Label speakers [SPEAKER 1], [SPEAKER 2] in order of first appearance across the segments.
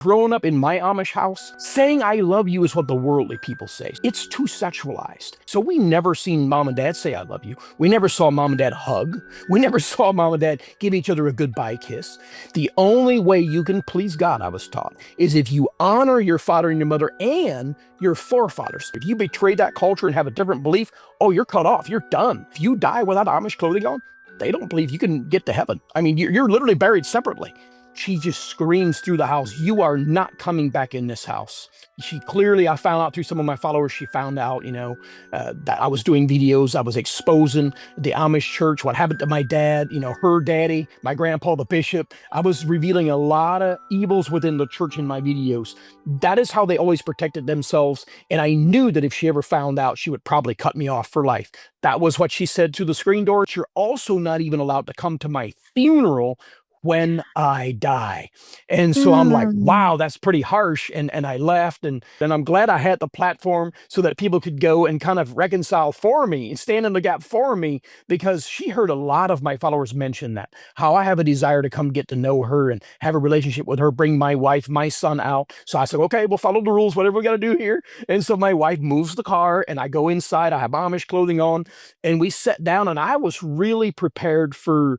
[SPEAKER 1] Growing up in my Amish house, saying I love you is what the worldly people say. It's too sexualized. So we never seen mom and dad say I love you. We never saw mom and dad hug. We never saw mom and dad give each other a goodbye kiss. The only way you can please God, I was taught, is if you honor your father and your mother and your forefathers. If you betray that culture and have a different belief, oh, you're cut off. You're done. If you die without Amish clothing on, they don't believe you can get to heaven. I mean, you're literally buried separately. She just screams through the house, you are not coming back in this house. She clearly, I found out through some of my followers, she found out, that I was doing videos. I was exposing the Amish church, what happened to my dad, her daddy, my grandpa, the bishop. I was revealing a lot of evils within the church in my videos. That is how they always protected themselves. And I knew that if she ever found out, she would probably cut me off for life. That was what she said through the screen door. You're also not even allowed to come to my funeral when I die. And so I'm like, wow, that's pretty harsh. And I left. And I'm glad I had the platform so that people could go and kind of reconcile for me and stand in the gap for me, because she heard a lot of my followers mention that, how I have a desire to come get to know her and have a relationship with her, bring my wife, my son out. So I said, okay, we'll follow the rules, whatever we got to do here. And so my wife moves the car and I go inside. I have Amish clothing on and we sat down, and I was really prepared for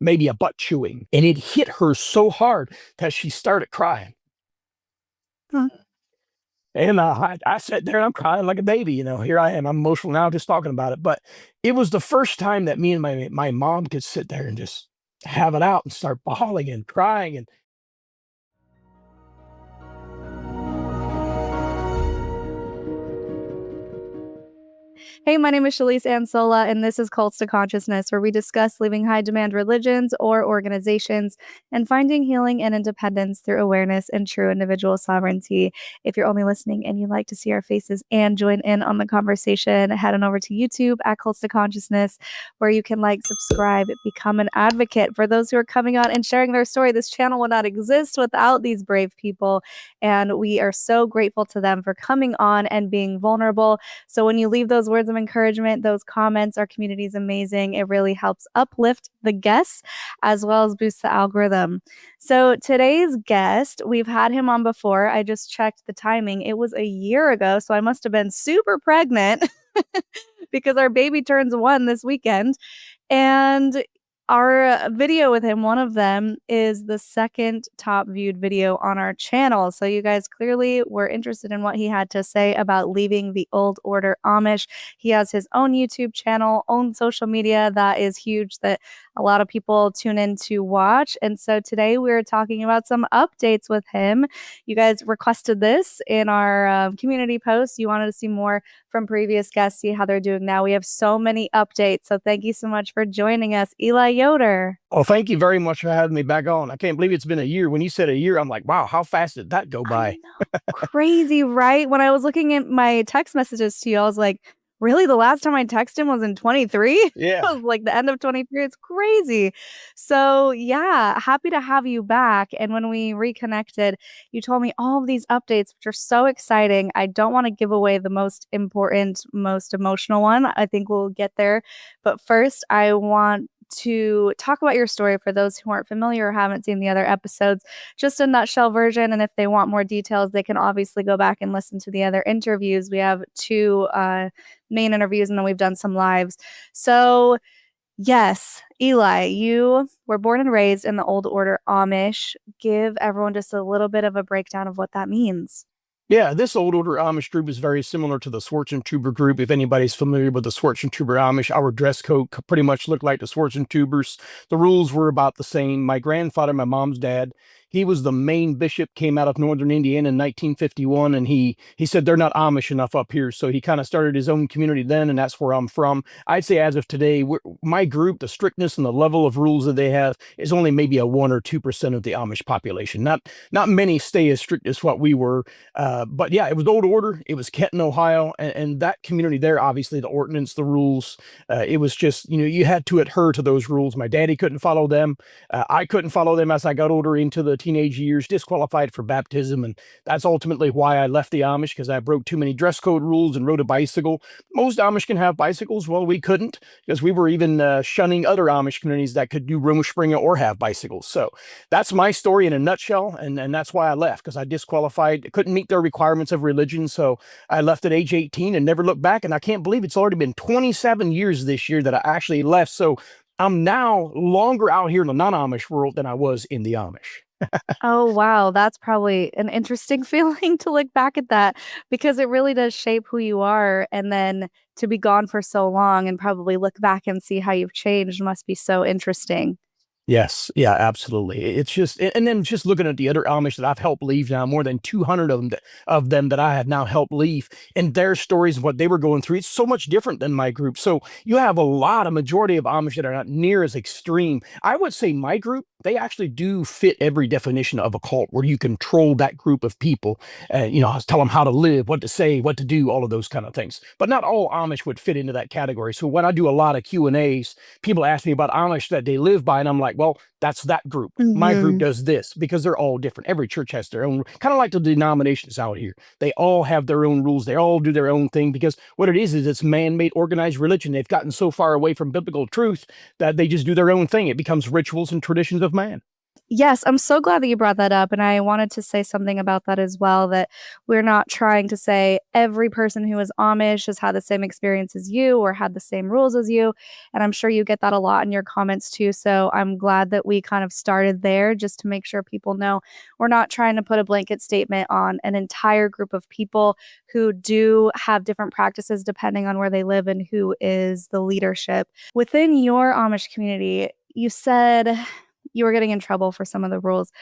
[SPEAKER 1] maybe a butt chewing. And it hit her so hard that she started crying. And I sat there and I'm crying like a baby. Here I am. I'm emotional now just talking about it. But it was the first time that me and my mom could sit there and just have it out and start bawling and crying. And
[SPEAKER 2] Hey, my name is xualized Sola, and this is Cults to Consciousness, where we discuss leaving high-demand religions or organizations and finding healing and independence through awareness and true individual sovereignty. If you're only listening and you'd like to see our faces and join in on the conversation, head on over to YouTube at Cults to Consciousness, where you can subscribe, become an advocate for those who are coming on and sharing their story. This channel would not exist without these brave people, and we are so grateful to them for coming on and being vulnerable. So when you leave those words of encouragement, those comments, our community is amazing. It really helps uplift the guests as well as boost the algorithm. So today's guest, we've had him on before. I just checked the timing. It was a year ago, so I must have been super pregnant because our baby turns 1 this weekend. And our video with him, one of them, is the second top viewed video on our channel. So you guys clearly were interested in what he had to say about leaving the Old Order Amish. He has his own YouTube channel, own social media that is huge, that a lot of people tune in to watch. And so today we're talking about some updates with him. You guys requested this in our community post. You wanted to see more from previous guests, see how they're doing now. We have so many updates. So thank you so much for joining us, Eli Yoder.
[SPEAKER 1] Oh, thank you very much for having me back on. I can't believe it's been a year. When you said a year, I'm like, wow, how fast did that go by?
[SPEAKER 2] I know. Crazy, right? When I was looking at my text messages to you, I was like, really? The last time I texted him was in 23?
[SPEAKER 1] Yeah.
[SPEAKER 2] It was like the end of 23. It's crazy. So yeah, happy to have you back. And when we reconnected, you told me all of these updates, which are so exciting. I don't want to give away the most important, most emotional one. I think we'll get there. But first, I want to talk about your story for those who aren't familiar or haven't seen the other episodes, just a nutshell version. And if they want more details, they can obviously go back and listen to the other interviews. We have 2 main interviews, and then we've done some lives. So yes, Eli, you were born and raised in the Old Order Amish. Give everyone just a little bit of a breakdown of what that means.
[SPEAKER 1] Yeah, this Old Order Amish group is very similar to the Swartzentruber group. If anybody's familiar with the Swartzentruber Amish, our dress code pretty much looked like the Swartzentubers. The rules were about the same. My grandfather, my mom's dad, he was the main bishop, came out of northern Indiana in 1951, and he said they're not Amish enough up here, so he kind of started his own community then, and that's where I'm from. I'd say as of today, my group, the strictness and the level of rules that they have is only maybe a 1 or 2% of the Amish population. Not many stay as strict as what we were. But yeah, it was Old Order. It was Kenton, Ohio, and that community there, obviously the ordinance, the rules, it was just, you had to adhere to those rules. My daddy couldn't follow them. I couldn't follow them as I got older into the teenage years, disqualified for baptism. And that's ultimately why I left the Amish, because I broke too many dress code rules and rode a bicycle. Most Amish can have bicycles. Well, we couldn't, because we were even shunning other Amish communities that could do Rumspringa or have bicycles. So that's my story in a nutshell. And that's why I left, because I disqualified, couldn't meet their requirements of religion. So I left at age 18 and never looked back. And I can't believe it's already been 27 years this year that I actually left. So I'm now longer out here in the non-Amish world than I was in the Amish.
[SPEAKER 2] Oh, wow. That's probably an interesting feeling to look back at that because it really does shape who you are. And then to be gone for so long and probably look back and see how you've changed must be so interesting.
[SPEAKER 1] Yes, yeah, absolutely. It's just, and then just looking at the other Amish that I've helped leave now, more than 200 of them that I have now helped leave, and their stories of what they were going through. It's so much different than my group. So you have a majority of Amish that are not near as extreme. I would say my group, they actually do fit every definition of a cult, where you control that group of people, tell them how to live, what to say, what to do, all of those kind of things. But not all Amish would fit into that category. So when I do a lot of Q&As, people ask me about Amish that they live by, and I'm like, well, that's that group. My group
[SPEAKER 2] Hmm.
[SPEAKER 1] does this, because they're all different. Every church has their own, kind of like the denominations out here. They all have their own rules. They all do their own thing, because what it is it's man-made organized religion. They've gotten so far away from biblical truth that they just do their own thing. It becomes rituals and traditions of man.
[SPEAKER 2] Yes, I'm so glad that you brought that up. And I wanted to say something about that as well, that we're not trying to say every person who is Amish has had the same experience as you or had the same rules as you. And I'm sure you get that a lot in your comments too. So I'm glad that we kind of started there just to make sure people know we're not trying to put a blanket statement on an entire group of people who do have different practices depending on where they live and who is the leadership. Within your Amish community, you said you were getting in trouble for some of the rules.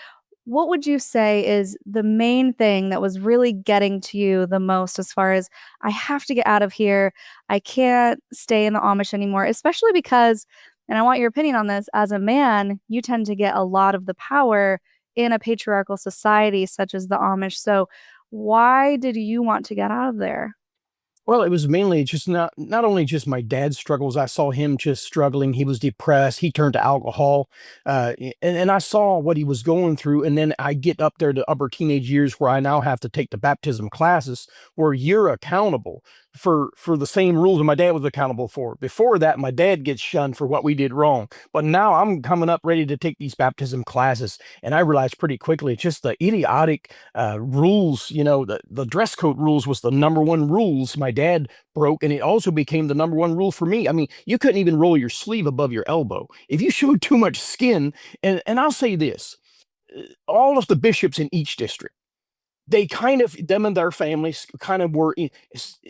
[SPEAKER 2] What would you say is the main thing that was really getting to you the most as far as I have to get out of here? I can't stay in the Amish anymore, especially because, and I want your opinion on this, as a man, you tend to get a lot of the power in a patriarchal society such as the Amish. So, why did you want to get out of there?
[SPEAKER 1] Well, it was mainly just not only just my dad's struggles. I saw him just struggling. He was depressed. He turned to alcohol, and I saw what he was going through. And then I get up there to upper teenage years, where I now have to take the baptism classes, where you're accountable for the same rules that my dad was accountable for. Before that, my dad gets shunned for what we did wrong. But now I'm coming up ready to take these baptism classes, and I realized pretty quickly just the idiotic rules. The dress code rules was the number one rules my dad broke, and it also became the number one rule for me. I mean, you couldn't even roll your sleeve above your elbow if you showed too much skin. And I'll say this: all of the bishops in each district, they kind of, them and their families kind of were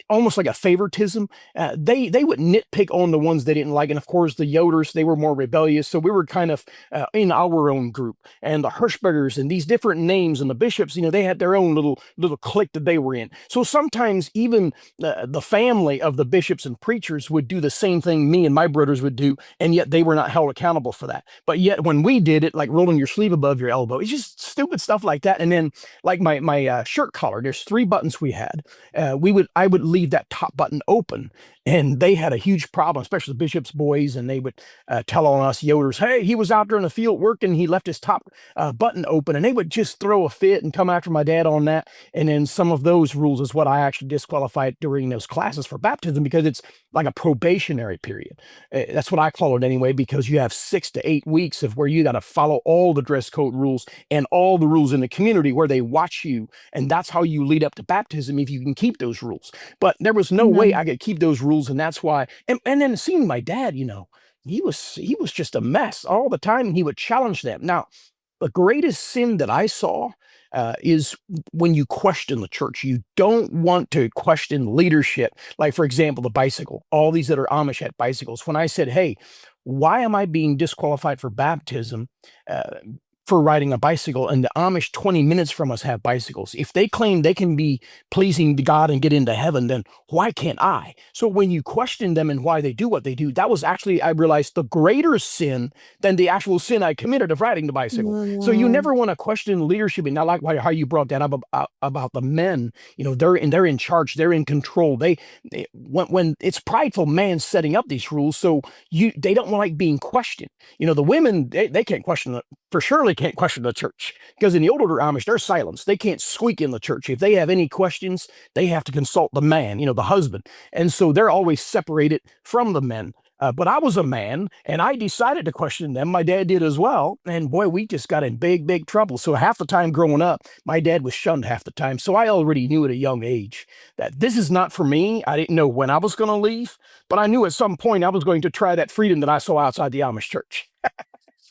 [SPEAKER 1] almost like a favoritism. They would nitpick on the ones they didn't like, and of course the Yoders, they were more rebellious, so we were kind of in our own group. And the Hirschbergers and these different names, and the bishops, they had their own little clique that they were in. So sometimes even the family of the bishops and preachers would do the same thing me and my brothers would do, and yet they were not held accountable for that. But yet when we did it, like rolling your sleeve above your elbow, it's just stupid stuff like that. And then like my shirt collar, there's 3 buttons we had. I would leave that top button open, and they had a huge problem, especially the bishop's boys, and they would tell on us Yoders, hey, he was out there in the field working, he left his top button open, and they would just throw a fit and come after my dad on that. And then some of those rules is what I actually disqualified during those classes for baptism, because it's like a probationary period. That's what I call it anyway, because you have 6 to 8 weeks of where you got to follow all the dress code rules and all the rules in the community, where they watch you. And that's how you lead up to baptism, if you can keep those rules. But there was no way
[SPEAKER 2] Mhm.
[SPEAKER 1] I could keep those rules. And that's why, and then seeing my dad, he was just a mess all the time, and he would challenge them. Now, the greatest sin that I saw is when you question the church. You don't want to question leadership. Like, for example, the bicycle. All these that are Amish had bicycles. When I said, hey, why am I being disqualified for baptism? For riding a bicycle, and the Amish 20 minutes from us have bicycles. If they claim they can be pleasing to God and get into heaven, then why can't I? So when you question them and why they do what they do, that was actually, I realized, the greater sin than the actual sin I committed of riding the bicycle. So you
[SPEAKER 2] Mhm.
[SPEAKER 1] never want to question leadership. And I like how you brought that up about the men. They're in charge, they're in control. When it's prideful man setting up these rules, so they don't like being questioned. The women, they can't question for surely can't question the church, because in the Old Order Amish, they're silenced. They can't squeak in the church. If they have any questions, they have to consult the man, the husband. And so they're always separated from the men. But I was a man, and I decided to question them. My dad did as well. And boy, we just got in big, big trouble. So half the time growing up, my dad was shunned half the time. So I already knew at a young age that this is not for me. I didn't know when I was going to leave, but I knew at some point I was going to try that freedom that I saw outside the Amish church.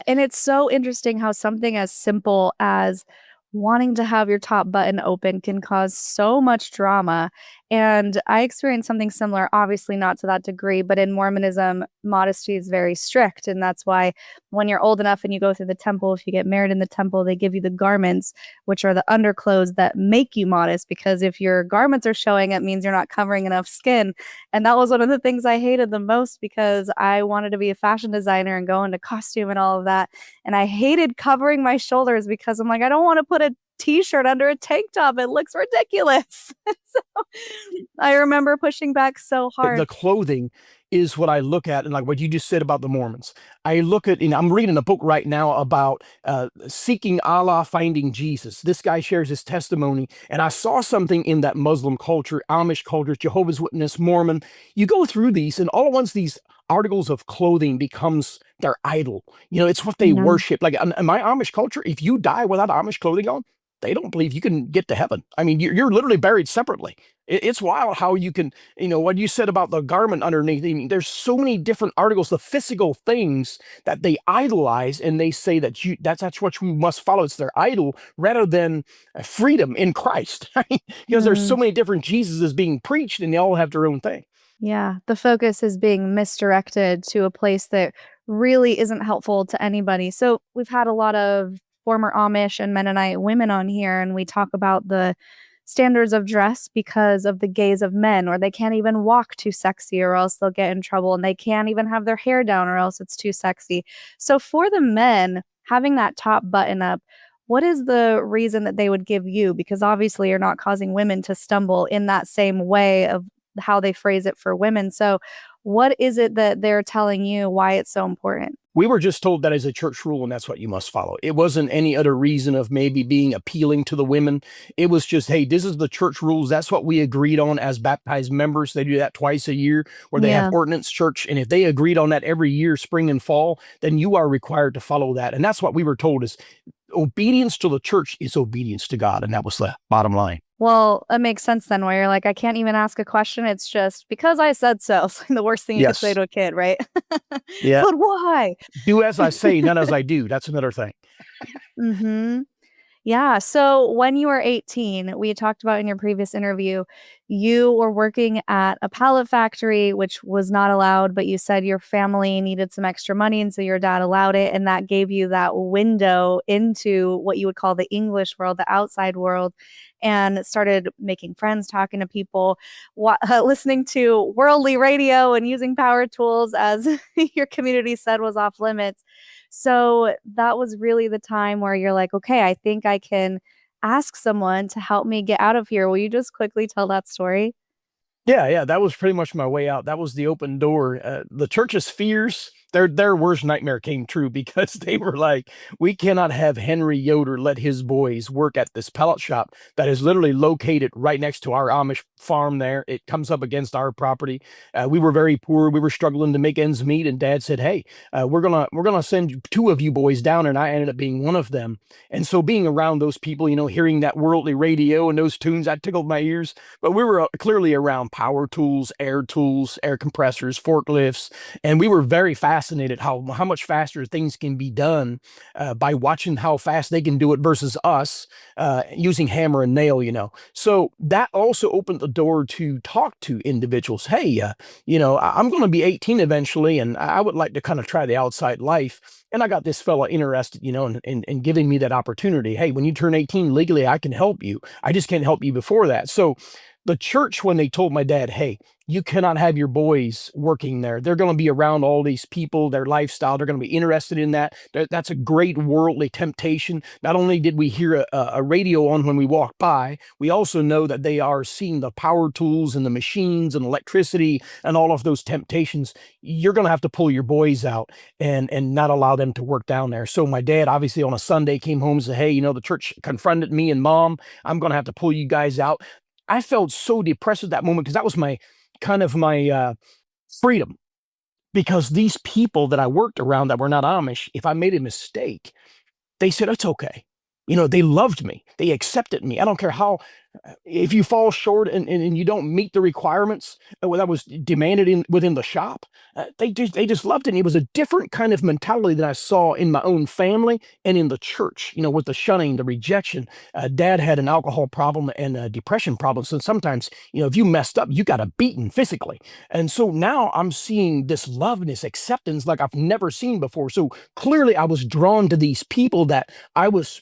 [SPEAKER 2] And it's so interesting how something as simple as wanting to have your top button open can cause so much drama. And I experienced something similar, obviously not to that degree, but in Mormonism, modesty is very strict. And that's why when you're old enough and you go through the temple, if you get married in the temple, they give you the garments, which are the underclothes that make you modest. Because if your garments are showing, it means you're not covering enough skin. And that was one of the things I hated the most because I wanted to be a fashion designer and go into costume and all of that. And I hated covering my shoulders because I'm like, I don't want to put a t-shirt under a tank top. It looks ridiculous. So I remember pushing back so hard.
[SPEAKER 1] The clothing is what I look at, and like what you just said about the Mormons. I look at, I'm reading a book right now about seeking Allah, finding Jesus. This guy shares his testimony, and I saw something in that Muslim culture, Amish culture, Jehovah's Witness, Mormon. You go through these, and all at once these articles of clothing becomes their idol. It's what they worship. Like in my Amish culture, if you die without Amish clothing on, they don't believe you can get to heaven. I mean, you're literally buried separately. It's wild how you can, what you said about the garment underneath. I mean, there's so many different articles, the physical things that they idolize, and they say that that's what you must follow. It's their idol rather than freedom in Christ. Because there's so many different Jesuses being preached, and they all have their own thing.
[SPEAKER 2] Yeah, the focus is being misdirected to a place that really isn't helpful to anybody. So we've had a lot of former Amish and Mennonite women on here, and we talk about the standards of dress because of the gaze of men, or they can't even walk too sexy or else they'll get in trouble, and they can't even have their hair down or else it's too sexy. So for the men, having that top button up, what is the reason that they would give you? Because obviously you're not causing women to stumble in that same way of how they phrase it for women. So what is it that they're telling you why it's so important?
[SPEAKER 1] We were just told that as a church rule, and that's what you must follow. It wasn't any other reason of maybe being appealing to the women. It was just, hey, this is the church rules. That's what we agreed on as baptized members. They do that twice a year where they have ordinance church. And if they agreed on that every year, spring and fall, then you are required to follow that. And that's what we were told is obedience to the church is obedience to God. And that was the bottom line.
[SPEAKER 2] Well, it makes sense then where you're like, I can't even ask a question. It's just because I said so. It's like the worst thing you could say to a kid, right?
[SPEAKER 1] Yeah.
[SPEAKER 2] But why?
[SPEAKER 1] Do as I say, not as I do. That's another thing.
[SPEAKER 2] Mm-hmm. Yeah. So when you were 18, we talked about in your previous interview, you were working at a pallet factory, which was not allowed, but you said your family needed some extra money. And so your dad allowed it. And that gave you that window into what you would call the English world, the outside world, and started making friends, talking to people, listening to worldly radio and using power tools, as your community said was off limits. So that was really the time where you're like, okay, I think I can ask someone to help me get out of here. Will you just quickly tell that story?
[SPEAKER 1] Yeah, that was pretty much my way out. That was the open door. The church's fears, their worst nightmare came true because they were like, we cannot have Henry Yoder let his boys work at this pellet shop that is literally located right next to our Amish farm there. It comes up against our property. We were very poor. We were struggling to make ends meet. And Dad said, hey, we're gonna send two of you boys down. And I ended up being one of them. And so being around those people, hearing that worldly radio and those tunes, that tickled my ears. But we were clearly around power tools, air compressors, forklifts, and we were very fascinated how much faster things can be done by watching how fast they can do it versus us using hammer and nail, So that also opened the door to talk to individuals. Hey, I'm going to be 18 eventually, and I would like to kind of try the outside life. And I got this fella interested, in giving me that opportunity. Hey, when you turn 18 legally, I can help you. I just can't help you before that. So the church, when they told my dad, hey, you cannot have your boys working there. They're going to be around all these people, their lifestyle. They're going to be interested in that. That's a great worldly temptation. Not only did we hear a radio on when we walked by, we also know that they are seeing the power tools and the machines and electricity and all of those temptations. You're going to have to pull your boys out and not allow them to work down there. So my dad, obviously on a Sunday, came home and said, hey, the church confronted me and mom. I'm going to have to pull you guys out. I felt so depressed at that moment because that was my freedom, because these people that I worked around that were not Amish, if I made a mistake, they said, it's okay. They loved me. They accepted me. I don't care how, if you fall short and you don't meet the requirements that was demanded within the shop, they just loved it. And it was a different kind of mentality that I saw in my own family and in the church, with the shunning, the rejection. Dad had an alcohol problem and a depression problem. So sometimes, if you messed up, you got beaten physically. And so now I'm seeing this love and this acceptance like I've never seen before. So clearly I was drawn to these people that I was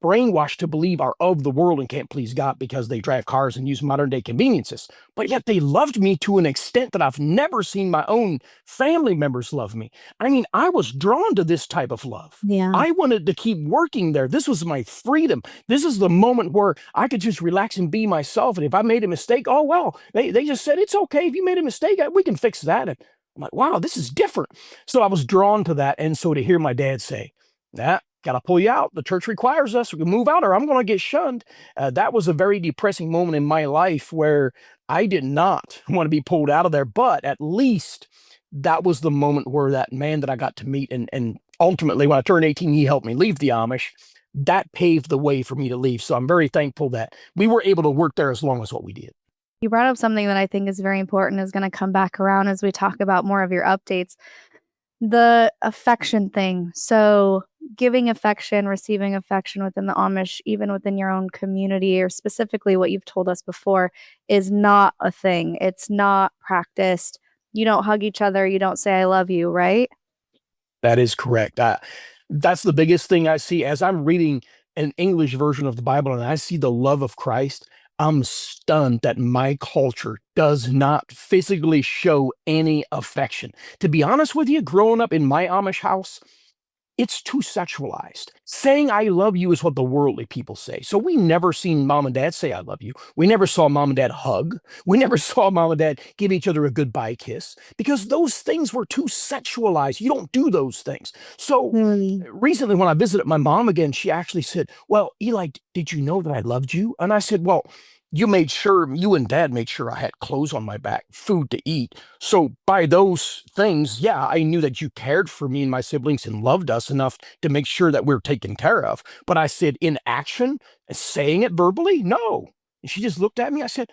[SPEAKER 1] brainwashed to believe are of the world and can't please God because they drive cars and use modern day conveniences. But yet they loved me to an extent that I've never seen my own family members love me. I mean, I was drawn to this type of love.
[SPEAKER 2] Yeah.
[SPEAKER 1] I wanted to keep working there. This was my freedom. This is the moment where I could just relax and be myself. And if I made a mistake, oh, well, they just said, it's okay. If you made a mistake, we can fix that. And I'm like, wow, this is different. So I was drawn to that. And so to hear my dad say, got to pull you out. The church requires us. We can move out or I'm going to get shunned. That was a very depressing moment in my life where I did not want to be pulled out of there. But at least that was the moment where that man that I got to meet and ultimately when I turned 18, he helped me leave the Amish. That paved the way for me to leave. So I'm very thankful that we were able to work there as long as what we did.
[SPEAKER 2] You brought up something that I think is very important, is going to come back around as we talk about more of your updates. The affection thing. So giving affection, receiving affection within the Amish, even within your own community, or specifically what you've told us before, is not a thing. It's not practiced. You don't hug each other. You don't say, I love you, right?
[SPEAKER 1] That is correct. That's the biggest thing I see as I'm reading an English version of the Bible and I see the love of Christ. I'm stunned that my culture does not physically show any affection. To be honest with you, growing up in my Amish house, it's too sexualized. Saying I love you is what the worldly people say. So we never seen mom and dad say I love you. We never saw mom and dad hug. We never saw mom and dad give each other a goodbye kiss because those things were too sexualized. You don't do those things. So recently when I visited my mom again, she actually said, well, Eli, did you know that I loved you? And I said, well, you and dad made sure I had clothes on my back, food to eat. So by those things, yeah, I knew that you cared for me and my siblings and loved us enough to make sure that we were taken care of. But I said, in action, saying it verbally, no. And she just looked at me. I said,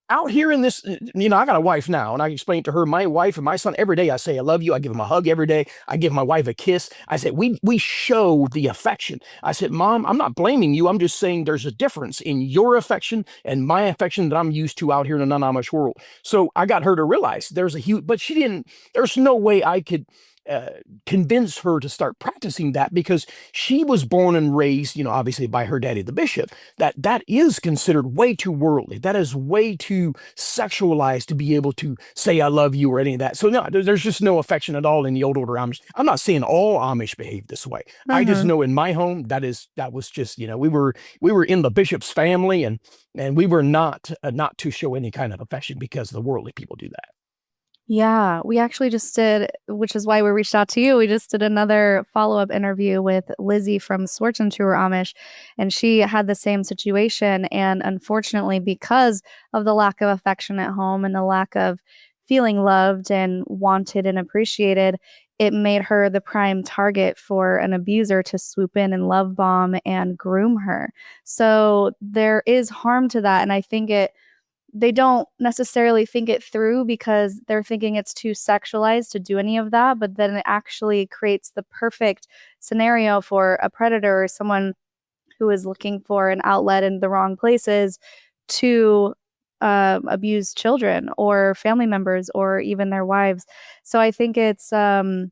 [SPEAKER 1] out here in this, I got a wife now, and I explained to her, my wife and my son, every day I say, I love you. I give him a hug every day. I give my wife a kiss. I said, we show the affection. I said, Mom, I'm not blaming you. I'm just saying there's a difference in your affection and my affection that I'm used to out here in the non-Amish world. So I got her to realize there's a huge, but there's no way I could convince her to start practicing that because she was born and raised, obviously by her daddy, the bishop, that is considered way too worldly. That is way too sexualized to be able to say, I love you or any of that. So no, there's just no affection at all in the Old Order Amish. I'm not saying all Amish behave this way. I just know in my home, that was just, we were in the bishop's family and we were not to show any kind of affection because the worldly people do that.
[SPEAKER 2] Yeah, we actually just did, which is why we reached out to you. We just did another follow-up interview with Lizzie from Swartzen Tour Amish, and she had the same situation. And unfortunately, because of the lack of affection at home and the lack of feeling loved and wanted and appreciated, it made her the prime target for an abuser to swoop in and love bomb and groom her. So there is harm to that, and I think they don't necessarily think it through because they're thinking it's too sexualized to do any of that, but then it actually creates the perfect scenario for a predator or someone who is looking for an outlet in the wrong places to abuse children or family members or even their wives. So I think it's doing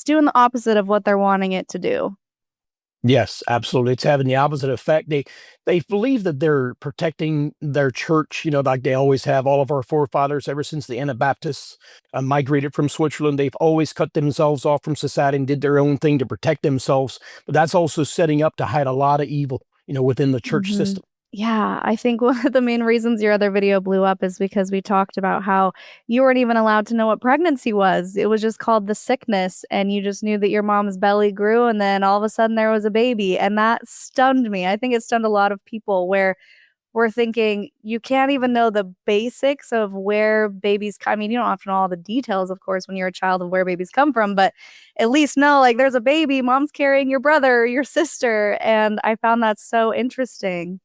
[SPEAKER 2] the opposite of what they're wanting it to do.
[SPEAKER 1] Yes, absolutely. It's having the opposite effect. They believe that they're protecting their church, like they always have. All of our forefathers, ever since the Anabaptists migrated from Switzerland, they've always cut themselves off from society and did their own thing to protect themselves. But that's also setting up to hide a lot of evil, within the church
[SPEAKER 2] Mhm.
[SPEAKER 1] system.
[SPEAKER 2] Yeah, I think one of the main reasons your other video blew up is because we talked about how you weren't even allowed to know what pregnancy was. It was just called the sickness, and you just knew that your mom's belly grew, and then all of a sudden there was a baby, and that stunned me. I think it stunned a lot of people where we're thinking you can't even know the basics of where I mean, you don't have to know all the details, of course, when you're a child of where babies come from, but at least know, like, there's a baby, mom's carrying your brother or your sister, and I found that so interesting.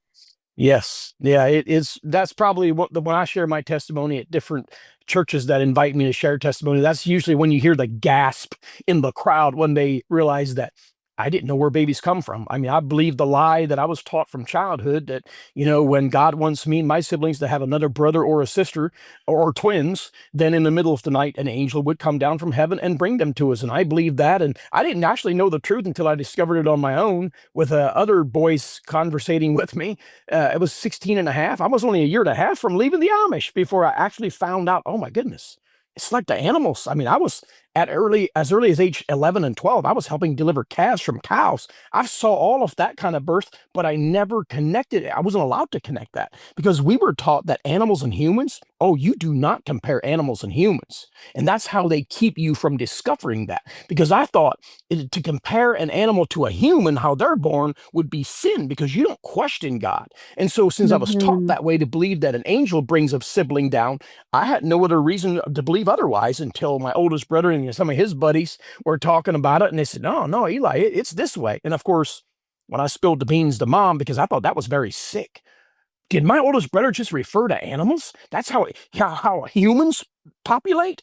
[SPEAKER 1] Yes. Yeah, it is. That's probably when I share my testimony at different churches that invite me to share testimony, that's usually when you hear the gasp in the crowd when they realize that I didn't know where babies come from. I mean, I believe the lie that I was taught from childhood that, when God wants me and my siblings to have another brother or a sister or twins, then in the middle of the night, an angel would come down from heaven and bring them to us. And I believed that. And I didn't actually know the truth until I discovered it on my own with other boys conversating with me. It was 16 and a half. I was only a year and a half from leaving the Amish before I actually found out, oh my goodness, it's like the animals. I mean, I was as early as age 11 and 12, I was helping deliver calves from cows. I saw all of that kind of birth, but I never connected it. I wasn't allowed to connect that because we were taught that animals and humans, oh, you do not compare animals and humans. And that's how they keep you from discovering that. Because I thought to compare an animal to a human, how they're born, would be sin because you don't question God. And so, since I was taught
[SPEAKER 2] Mhm.
[SPEAKER 1] that way to believe that an angel brings a sibling down, I had no other reason to believe otherwise until my oldest brother and some of his buddies were talking about it. And they said, no, no, Eli, it's this way. And of course, when I spilled the beans to mom, because I thought that was very sick, did my oldest brother just refer to animals? That's how humans populate?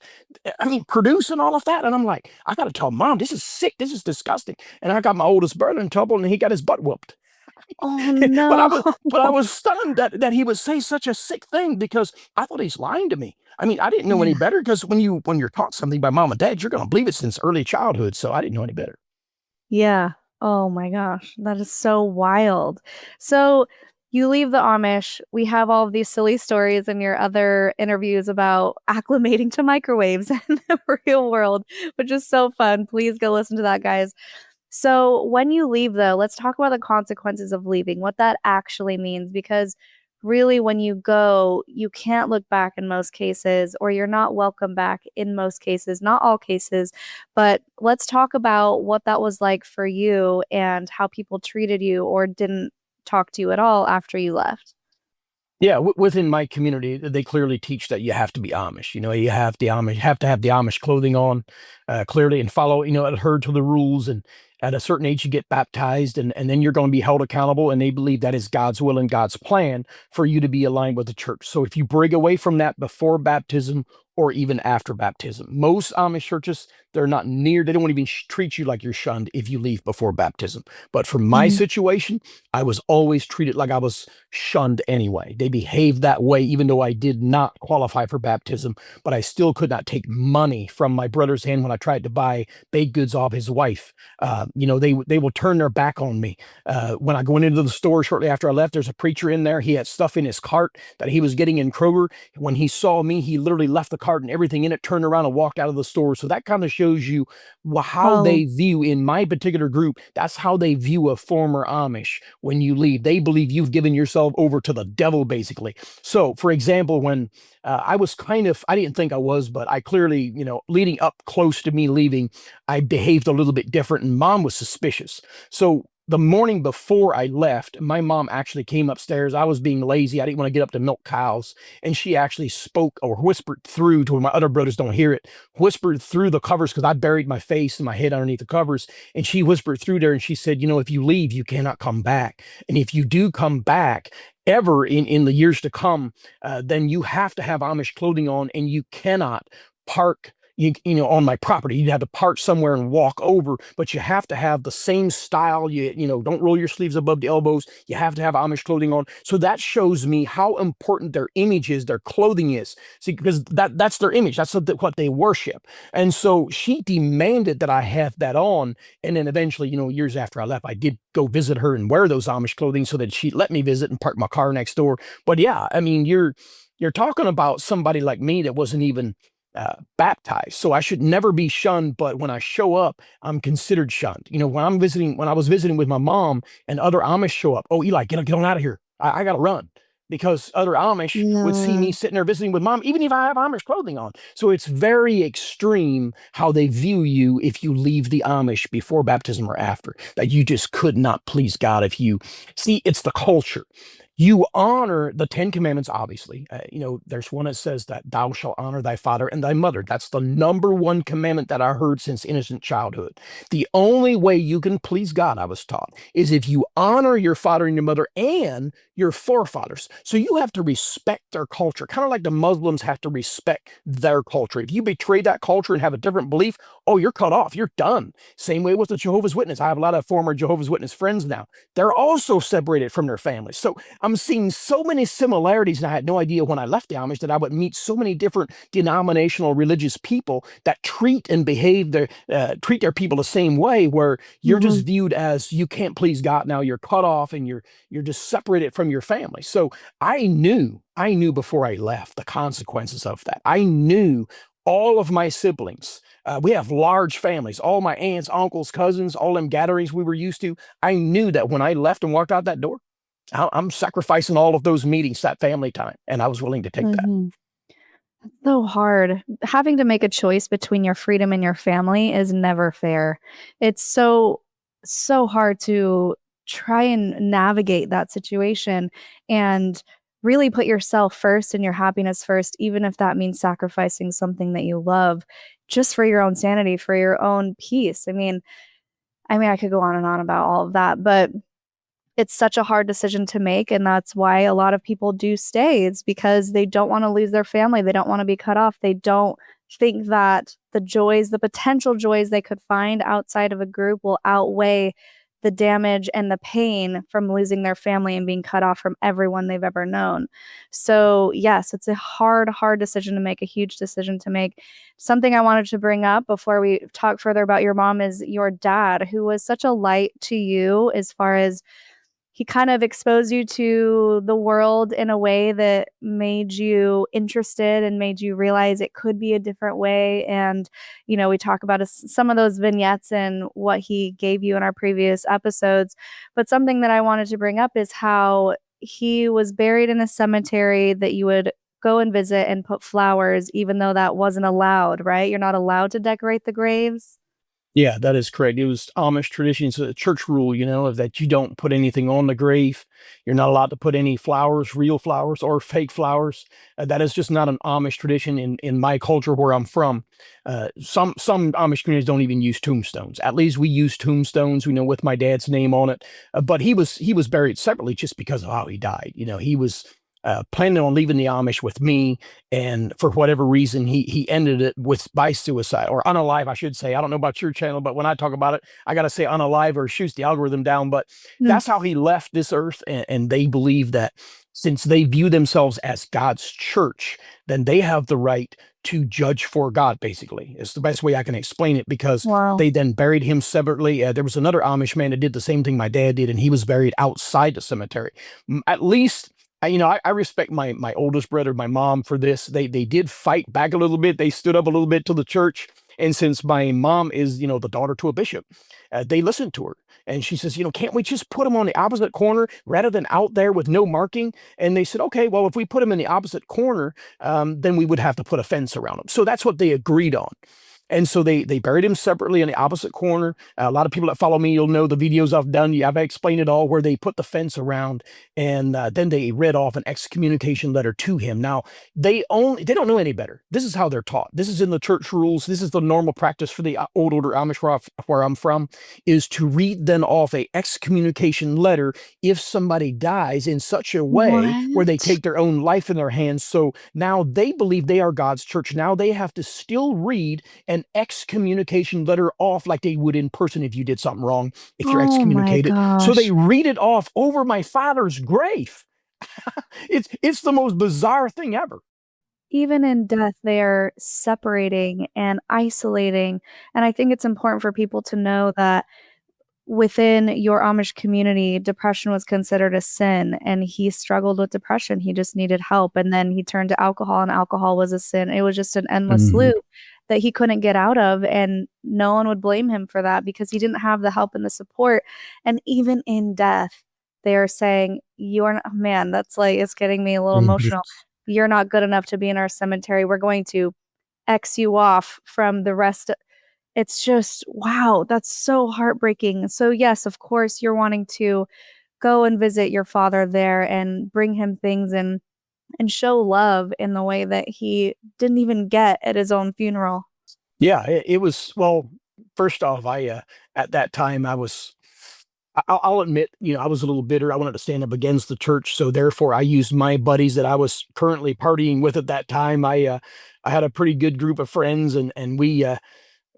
[SPEAKER 1] I mean, produce and all of that. And I'm like, I got to tell mom, this is sick. This is disgusting. And I got my oldest brother in trouble and he got his butt whooped.
[SPEAKER 2] Oh,
[SPEAKER 1] but I
[SPEAKER 2] no.
[SPEAKER 1] was but I was stunned that he would say such a sick thing because I thought he's lying to me. I mean, I didn't know any
[SPEAKER 2] Yeah.
[SPEAKER 1] better because when you're taught something by mom and dad, you're going to believe it since early childhood. So I didn't know any better.
[SPEAKER 2] Yeah. Oh my gosh, that is so wild. So you leave the Amish. We have all of these silly stories in your other interviews about acclimating to microwaves in the real world, which is so fun. Please go listen to that, guys. So, when you leave, though, let's talk about the consequences of leaving, what that actually means, because really, when you go, you can't look back in most cases, or you're not welcome back in most cases, not all cases. But let's talk about what that was like for you and how people treated you or didn't talk to you at all after you left.
[SPEAKER 1] Yeah, within my community, they clearly teach that you have to be Amish. Have to have the Amish clothing on, clearly, and follow, adhere to the rules. And at a certain age, you get baptized, and then you're going to be held accountable. And they believe that is God's will and God's plan for you to be aligned with the church. So if you break away from that before baptism or even after baptism, most Amish churches, they don't even treat you like you're shunned if you leave before baptism. But for my
[SPEAKER 2] Mhm.
[SPEAKER 1] situation, I was always treated like I was shunned anyway. They behaved that way, even though I did not qualify for baptism, but I still could not take money from my brother's hand when I tried to buy baked goods off his wife. They will turn their back on me. When I went into the store shortly after I left, there's a preacher in there. He had stuff in his cart that he was getting in Kroger. When he saw me, he literally left the cart and everything in it, turned around and walked out of the store. So that kind of shows you how
[SPEAKER 2] Oh,
[SPEAKER 1] they view, in my particular group, that's how they view a former Amish when you leave. They believe you've given yourself over to the devil, basically. So, for example, when I didn't think I was, but I clearly, leading up close to me leaving, I behaved a little bit different, and mom was suspicious. So, the morning before I left, my mom actually came upstairs. I was being lazy. I didn't want to get up to milk cows. And she actually spoke or whispered through to where my other brothers don't hear it, whispered through the covers because I buried my face and my head underneath the covers. And she whispered through there and she said, if you leave, you cannot come back. And if you do come back, ever in the years to come, then you have to have Amish clothing on and you cannot park on my property. You'd have to park somewhere and walk over, but you have to have the same style. Don't roll your sleeves above the elbows. You have to have Amish clothing on. So that shows me how important their image is, their clothing is. See, because that's their image. That's what they worship. And so she demanded that I have that on. And then eventually, years after I left, I did go visit her and wear those Amish clothing so that she'd let me visit and park my car next door. But yeah, I mean, you're talking about somebody like me that wasn't even baptized, so I should never be shunned. But when I show up, I'm considered shunned. When I was visiting with my mom, and other Amish show up. Oh, Eli, get on out of here! I gotta run, because other Amish would see
[SPEAKER 2] Yeah.
[SPEAKER 1] me sitting there visiting with mom, even if I have Amish clothing on. So it's very extreme how they view you if you leave the Amish before baptism or after. That you just could not please God if you see. It's the culture. You honor the Ten Commandments, obviously. There's one that says that thou shalt honor thy father and thy mother. That's the number one commandment that I heard since innocent childhood. The only way you can please God, I was taught, is if you honor your father and your mother and your forefathers. So you have to respect their culture, kind of like the Muslims have to respect their culture. If you betray that culture and have a different belief, oh, you're cut off. You're done. Same way with the Jehovah's Witness. I have a lot of former Jehovah's Witness friends now. They're also separated from their families. So I'm seeing so many similarities, and I had no idea when I left the Amish that I would meet so many different denominational religious people that treat their people the same way, where you're
[SPEAKER 2] Mhm.
[SPEAKER 1] just viewed as you can't please God. Now you're cut off and you're just separated from your family. So I knew before I left the consequences of that. I knew all of my siblings. We have large families, all my aunts, uncles, cousins, all them gatherings we were used to. I knew that when I left and walked out that door, I'm sacrificing all of those meetings, that family time, and I was willing to take that.
[SPEAKER 2] Mhm. So hard. Having to make a choice between your freedom and your family is never fair. It's so hard to try and navigate that situation and really put yourself first and your happiness first, even if that means sacrificing something that you love just for your own sanity, for your own peace. I mean, I could go on and on about all of that, but it's such a hard decision to make, and that's why a lot of people do stay. It's because they don't wanna lose their family, they don't wanna be cut off, they don't think that the potential joys they could find outside of a group will outweigh the damage and the pain from losing their family and being cut off from everyone they've ever known. So, yes, it's a hard, hard decision to make, a huge decision to make. Something I wanted to bring up before we talk further about your mom is your dad, who was such a light to you as far as he kind of exposed you to the world in a way that made you interested and made you realize it could be a different way. And, we talk about some of those vignettes and what he gave you in our previous episodes. But something that I wanted to bring up is how he was buried in a cemetery that you would go and visit and put flowers, even though that wasn't allowed, right? You're not allowed to decorate the graves.
[SPEAKER 1] Yeah, that is correct. It was Amish traditions, a church rule, of that you don't put anything on the grave. You're not allowed to put any flowers, real flowers or fake flowers. That is just not an Amish tradition in my culture where I'm from. Some Amish communities don't even use tombstones. At least we use tombstones, with my dad's name on it. But he was buried separately just because of how he died. He was planning on leaving the Amish with me, and for whatever reason, he ended it by suicide, or unalive, I should say. I don't know about your channel, but when I talk about it, I got to say unalive or shoots the algorithm down. But
[SPEAKER 2] Mm.
[SPEAKER 1] that's how he left this earth, and they believe that since they view themselves as God's church, then they have the right to judge for God. Basically, it's the best way I can explain it, because
[SPEAKER 2] Wow.
[SPEAKER 1] they then buried him separately. There was another Amish man that did the same thing my dad did, and he was buried outside the cemetery. At least I respect my oldest brother, my mom, for this. They did fight back a little bit. They stood up a little bit to the church. And since my mom is, the daughter to a bishop, they listened to her. And she says, can't we just put them on the opposite corner rather than out there with no marking? And they said, okay, well, if we put them in the opposite corner, then we would have to put a fence around them. So that's what they agreed on. And so they buried him separately in the opposite corner. A lot of people that follow me, you'll know the videos I've done. I've explained it all, where they put the fence around, and then they read off an excommunication letter to him. Now they don't know any better. This is how they're taught. This is in the church rules. This is the normal practice for the Old Order Amish where I'm from, is to read then off a excommunication letter if somebody dies in such a way where they
[SPEAKER 2] What?
[SPEAKER 1] take their own life in their hands. So now they believe they are God's church. Now they have to still read an excommunication letter off like they would in person if you did something wrong, if you're
[SPEAKER 2] Oh my
[SPEAKER 1] excommunicated. So they
[SPEAKER 2] gosh.
[SPEAKER 1] read it off over my father's grave. It's the most bizarre thing ever.
[SPEAKER 2] Even in death, they're separating and isolating. And I think it's important for people to know that within your Amish community, depression was considered a sin, and he struggled with depression. He just needed help, and then he turned to alcohol, and alcohol was a sin. It was just an endless
[SPEAKER 1] Mhm.
[SPEAKER 2] loop that he couldn't get out of, and no one would blame him for that because he didn't have the help and the support. And even in death, they are saying, "You're not," man, that's like, it's getting me a little
[SPEAKER 1] Mhm.
[SPEAKER 2] emotional. "You're not good enough to be in our cemetery. We're going to X you off from the rest." It's just, wow, that's so heartbreaking. So, yes, of course, you're wanting to go and visit your father there and bring him things and show love in the way that he didn't even get at his own funeral.
[SPEAKER 1] Yeah, it was, well, first off, at that time, I'll admit, I was a little bitter. I wanted to stand up against the church, so therefore I used my buddies that I was currently partying with at that time. I had a pretty good group of friends, and we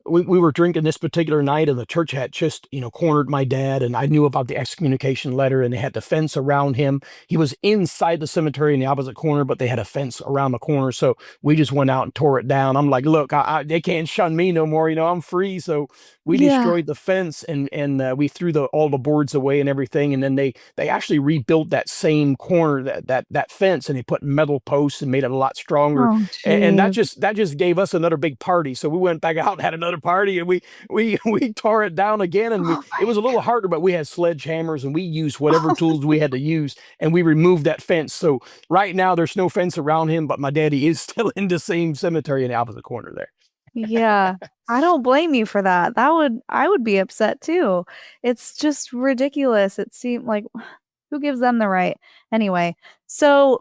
[SPEAKER 1] were drinking this particular night, and the church had just, cornered my dad, and I knew about the excommunication letter, and they had the fence around him. He was inside the cemetery in the opposite corner, but they had a fence around the corner. So we just went out and tore it down. I'm like, look, they can't shun me no more. I'm free. So we
[SPEAKER 2] Yeah.
[SPEAKER 1] destroyed the fence, and we threw all the boards away and everything. And then they actually rebuilt that same corner, that fence, and they put metal posts and made it a lot stronger.
[SPEAKER 2] Oh,
[SPEAKER 1] And that
[SPEAKER 2] jeez.
[SPEAKER 1] just gave us another big party. So we went back out and had another party, and we tore it down again. And
[SPEAKER 2] Oh
[SPEAKER 1] it was a
[SPEAKER 2] my
[SPEAKER 1] little harder, but we had sledgehammers, and we used whatever
[SPEAKER 2] god.
[SPEAKER 1] tools we had to use, and we removed that fence. So right now there's no fence around him, but my daddy is still in the same cemetery in the opposite corner there.
[SPEAKER 2] Yeah. I don't blame you for that. I would be upset too. It's just ridiculous. It seemed like, who gives them the right? Anyway, so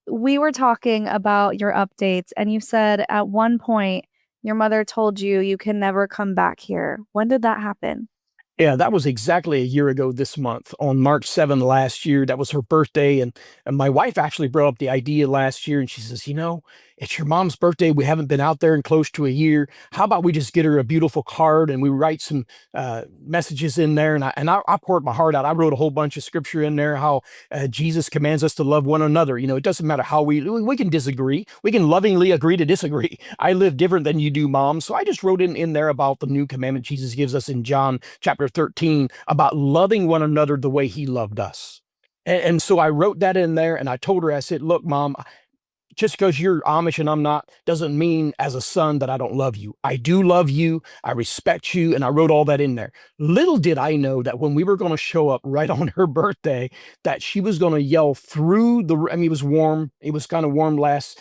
[SPEAKER 2] we were talking about your updates, and you said at one point your mother told you you can never come back here. When did that happen?
[SPEAKER 1] Yeah, that was exactly a year ago this month, on March 7th last year. That was her birthday. And my wife actually brought up the idea last year, and she says, it's your mom's birthday. We haven't been out there in close to a year. How about we just get her a beautiful card and we write some messages in there? And I poured my heart out. I wrote a whole bunch of scripture in there, how Jesus commands us to love one another. It doesn't matter how we can disagree. We can lovingly agree to disagree. I live different than you do, Mom. So I just wrote in there about the new commandment Jesus gives us in John chapter 13, about loving one another the way he loved us. And so I wrote that in there, and I told her, I said, look, Mom, just because you're Amish and I'm not, doesn't mean as a son that I don't love you. I do love you. I respect you. And I wrote all that in there. Little did I know that when we were going to show up right on her birthday, that she was going to yell through it was warm. It was kind of warm last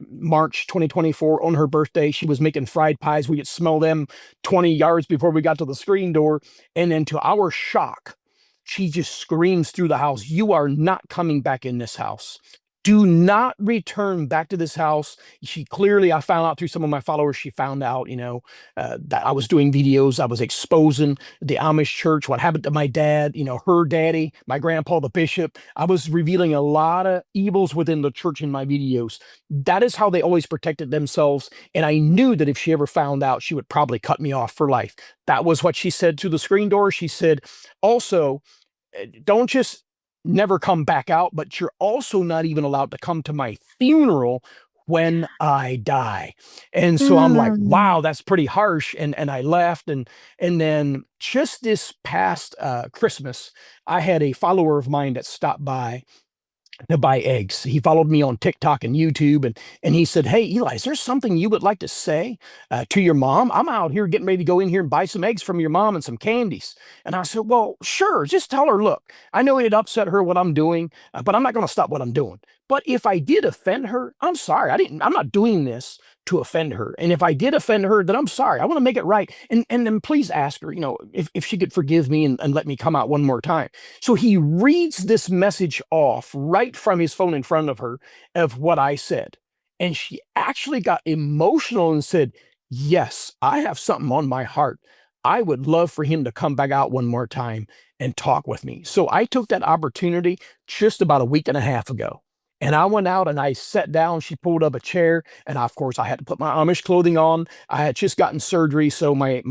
[SPEAKER 1] March 2024 on her birthday. She was making fried pies. We could smell them 20 yards before we got to the screen door. And then to our shock, she just screams through the house, "You are not coming back in this house. Do not return back to this house." She clearly, I found out through some of my followers, she found out, that I was doing videos. I was exposing the Amish church, what happened to my dad, her daddy, my grandpa, the bishop. I was revealing a lot of evils within the church in my videos. That is how they always protected themselves. And I knew that if she ever found out, she would probably cut me off for life. That was what she said to the screen door. She said, also, don't just never come back out, but you're also not even allowed to come to my funeral when I die. And so I'm like,
[SPEAKER 2] Mm.
[SPEAKER 1] wow, that's pretty harsh. And I left. And then just this past Christmas, I had a follower of mine that stopped by, to buy eggs. He followed me on TikTok and YouTube, and he said, "Hey, Eli, is there something you would like to say to your mom? I'm out here getting ready to go in here and buy some eggs from your mom and some candies." And I said, "Well, sure. Just tell her, look, I know it upset her what I'm doing, but I'm not going to stop what I'm doing. But if I did offend her, I'm sorry. I'm not doing this to offend her. And if I did offend her, then I'm sorry. I want to make it right. And then please ask her, if she could forgive me and let me come out one more time." So he reads this message off right from his phone in front of her of what I said. And she actually got emotional and said, "Yes, I have something on my heart. I would love for him to come back out one more time and talk with me." So I took that opportunity just about a week and a half ago. And I went out and I sat down. She pulled up a chair. And of course, I had to put my Amish clothing on. I had just gotten surgery. So my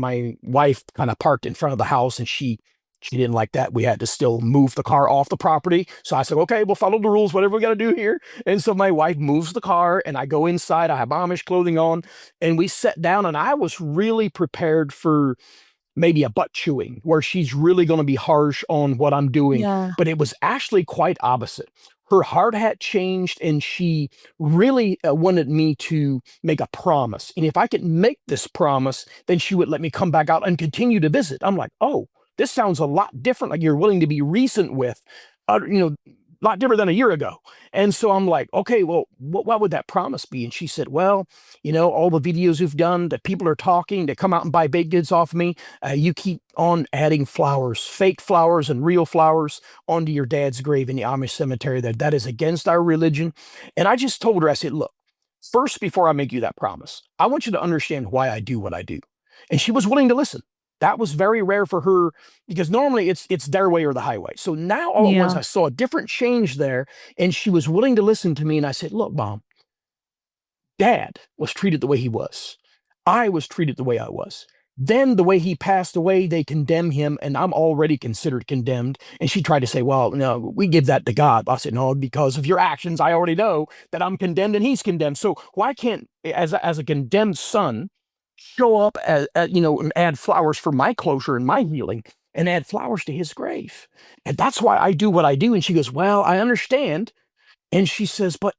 [SPEAKER 1] wife kind of parked in front of the house, and she didn't like that. We had to still move the car off the property. So I said, "Okay, we'll follow the rules, whatever we got to do here." And so my wife moves the car and I go inside. I have Amish clothing on, and we sat down, and I was really prepared for maybe a butt chewing where she's really going to be harsh on what I'm doing.
[SPEAKER 2] Yeah.
[SPEAKER 1] But it was actually quite opposite. Her heart had changed, and she really wanted me to make a promise. And if I could make this promise, then she would let me come back out and continue to visit. I'm like, "Oh, this sounds a lot different. Like you're willing to be recent with, a lot different than a year ago." And so I'm like, "Okay, well, what would that promise be?" And she said, "Well, all the videos you've done that people are talking to come out and buy baked goods off me, you keep on adding flowers, fake flowers and real flowers onto your dad's grave in the Amish cemetery. That is against our religion." And I just told her, I said, "Look, first, before I make you that promise, I want you to understand why I do what I do." And she was willing to listen. That was very rare for her because normally it's their way or the highway. So now all at once
[SPEAKER 2] Yeah.
[SPEAKER 1] I saw a different change there, and she was willing to listen to me. And I said, "Look, Mom, Dad was treated the way he was. I was treated the way I was. Then the way he passed away, they condemn him, and I'm already considered condemned." And she tried to say, "Well, no, we give that to God." I said, "No, because of your actions, I already know that I'm condemned and he's condemned. So why can't, as a condemned son, show up and add flowers for my closure and my healing and add flowers to his grave?" And that's why I do what I do." And she goes, "Well, I understand." And she says, "But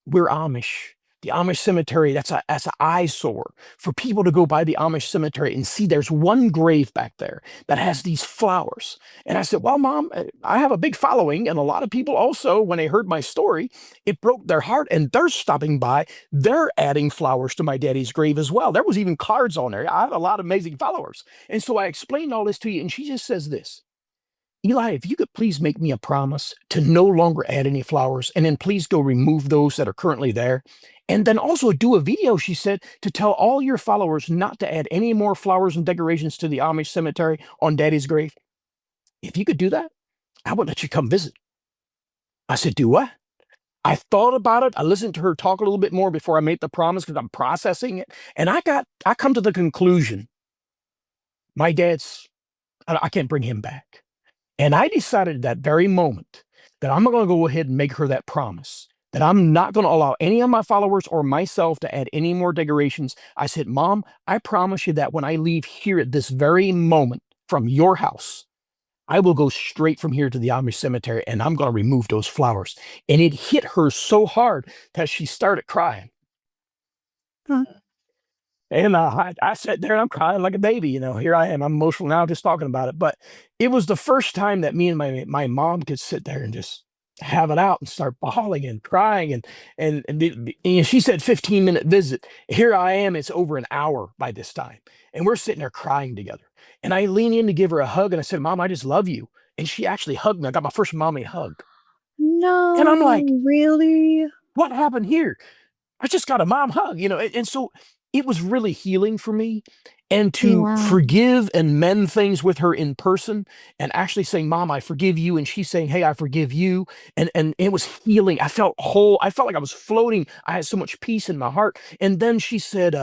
[SPEAKER 1] we're Amish. The Amish cemetery, that's an eyesore for people to go by the Amish cemetery and see there's one grave back there that has these flowers." And I said, "Well, Mom, I have a big following, and a lot of people also, when they heard my story, it broke their heart, and they're stopping by. They're adding flowers to my daddy's grave as well. There was even cards on there. I have a lot of amazing followers." And so I explained all this to you, and she just says this, "Eli, if you could please make me a promise to no longer add any flowers, and then please go remove those that are currently there. And then also do a video," she said, "to tell all your followers not to add any more flowers and decorations to the Amish cemetery on Daddy's grave. If you could do that, I would let you come visit." I said, "Do what?" I thought about it. I listened to her talk a little bit more before I made the promise because I'm processing it. And I come to the conclusion, my dad's, I can't bring him back. And I decided that very moment that I'm going to go ahead and make her that promise that I'm not going to allow any of my followers or myself to add any more decorations. I said, "Mom, I promise you that when I leave here at this very moment from your house, I will go straight from here to the Amish cemetery and I'm going to remove those flowers." And it hit her so hard that she started crying.
[SPEAKER 2] Huh.
[SPEAKER 1] And I sat there and I'm crying like a baby. Here I am. I'm emotional now just talking about it. But it was the first time that me and my mom could sit there and just have it out and start bawling and crying. And she said 15-minute visit. Here I am. It's over an hour by this time. And we're sitting there crying together. And I lean in to give her a hug and I said, "Mom, I just love you." And she actually hugged me. I got my first mommy hug. And I'm like,
[SPEAKER 2] No, really?
[SPEAKER 1] "What happened here? I just got a mom hug." And so it was really healing for me. And to
[SPEAKER 2] Yeah.
[SPEAKER 1] forgive and mend things with her in person and actually saying, "Mom, I forgive you." And she's saying, "Hey, I forgive you." And it was healing. I felt whole. I felt like I was floating. I had so much peace in my heart. And then she said,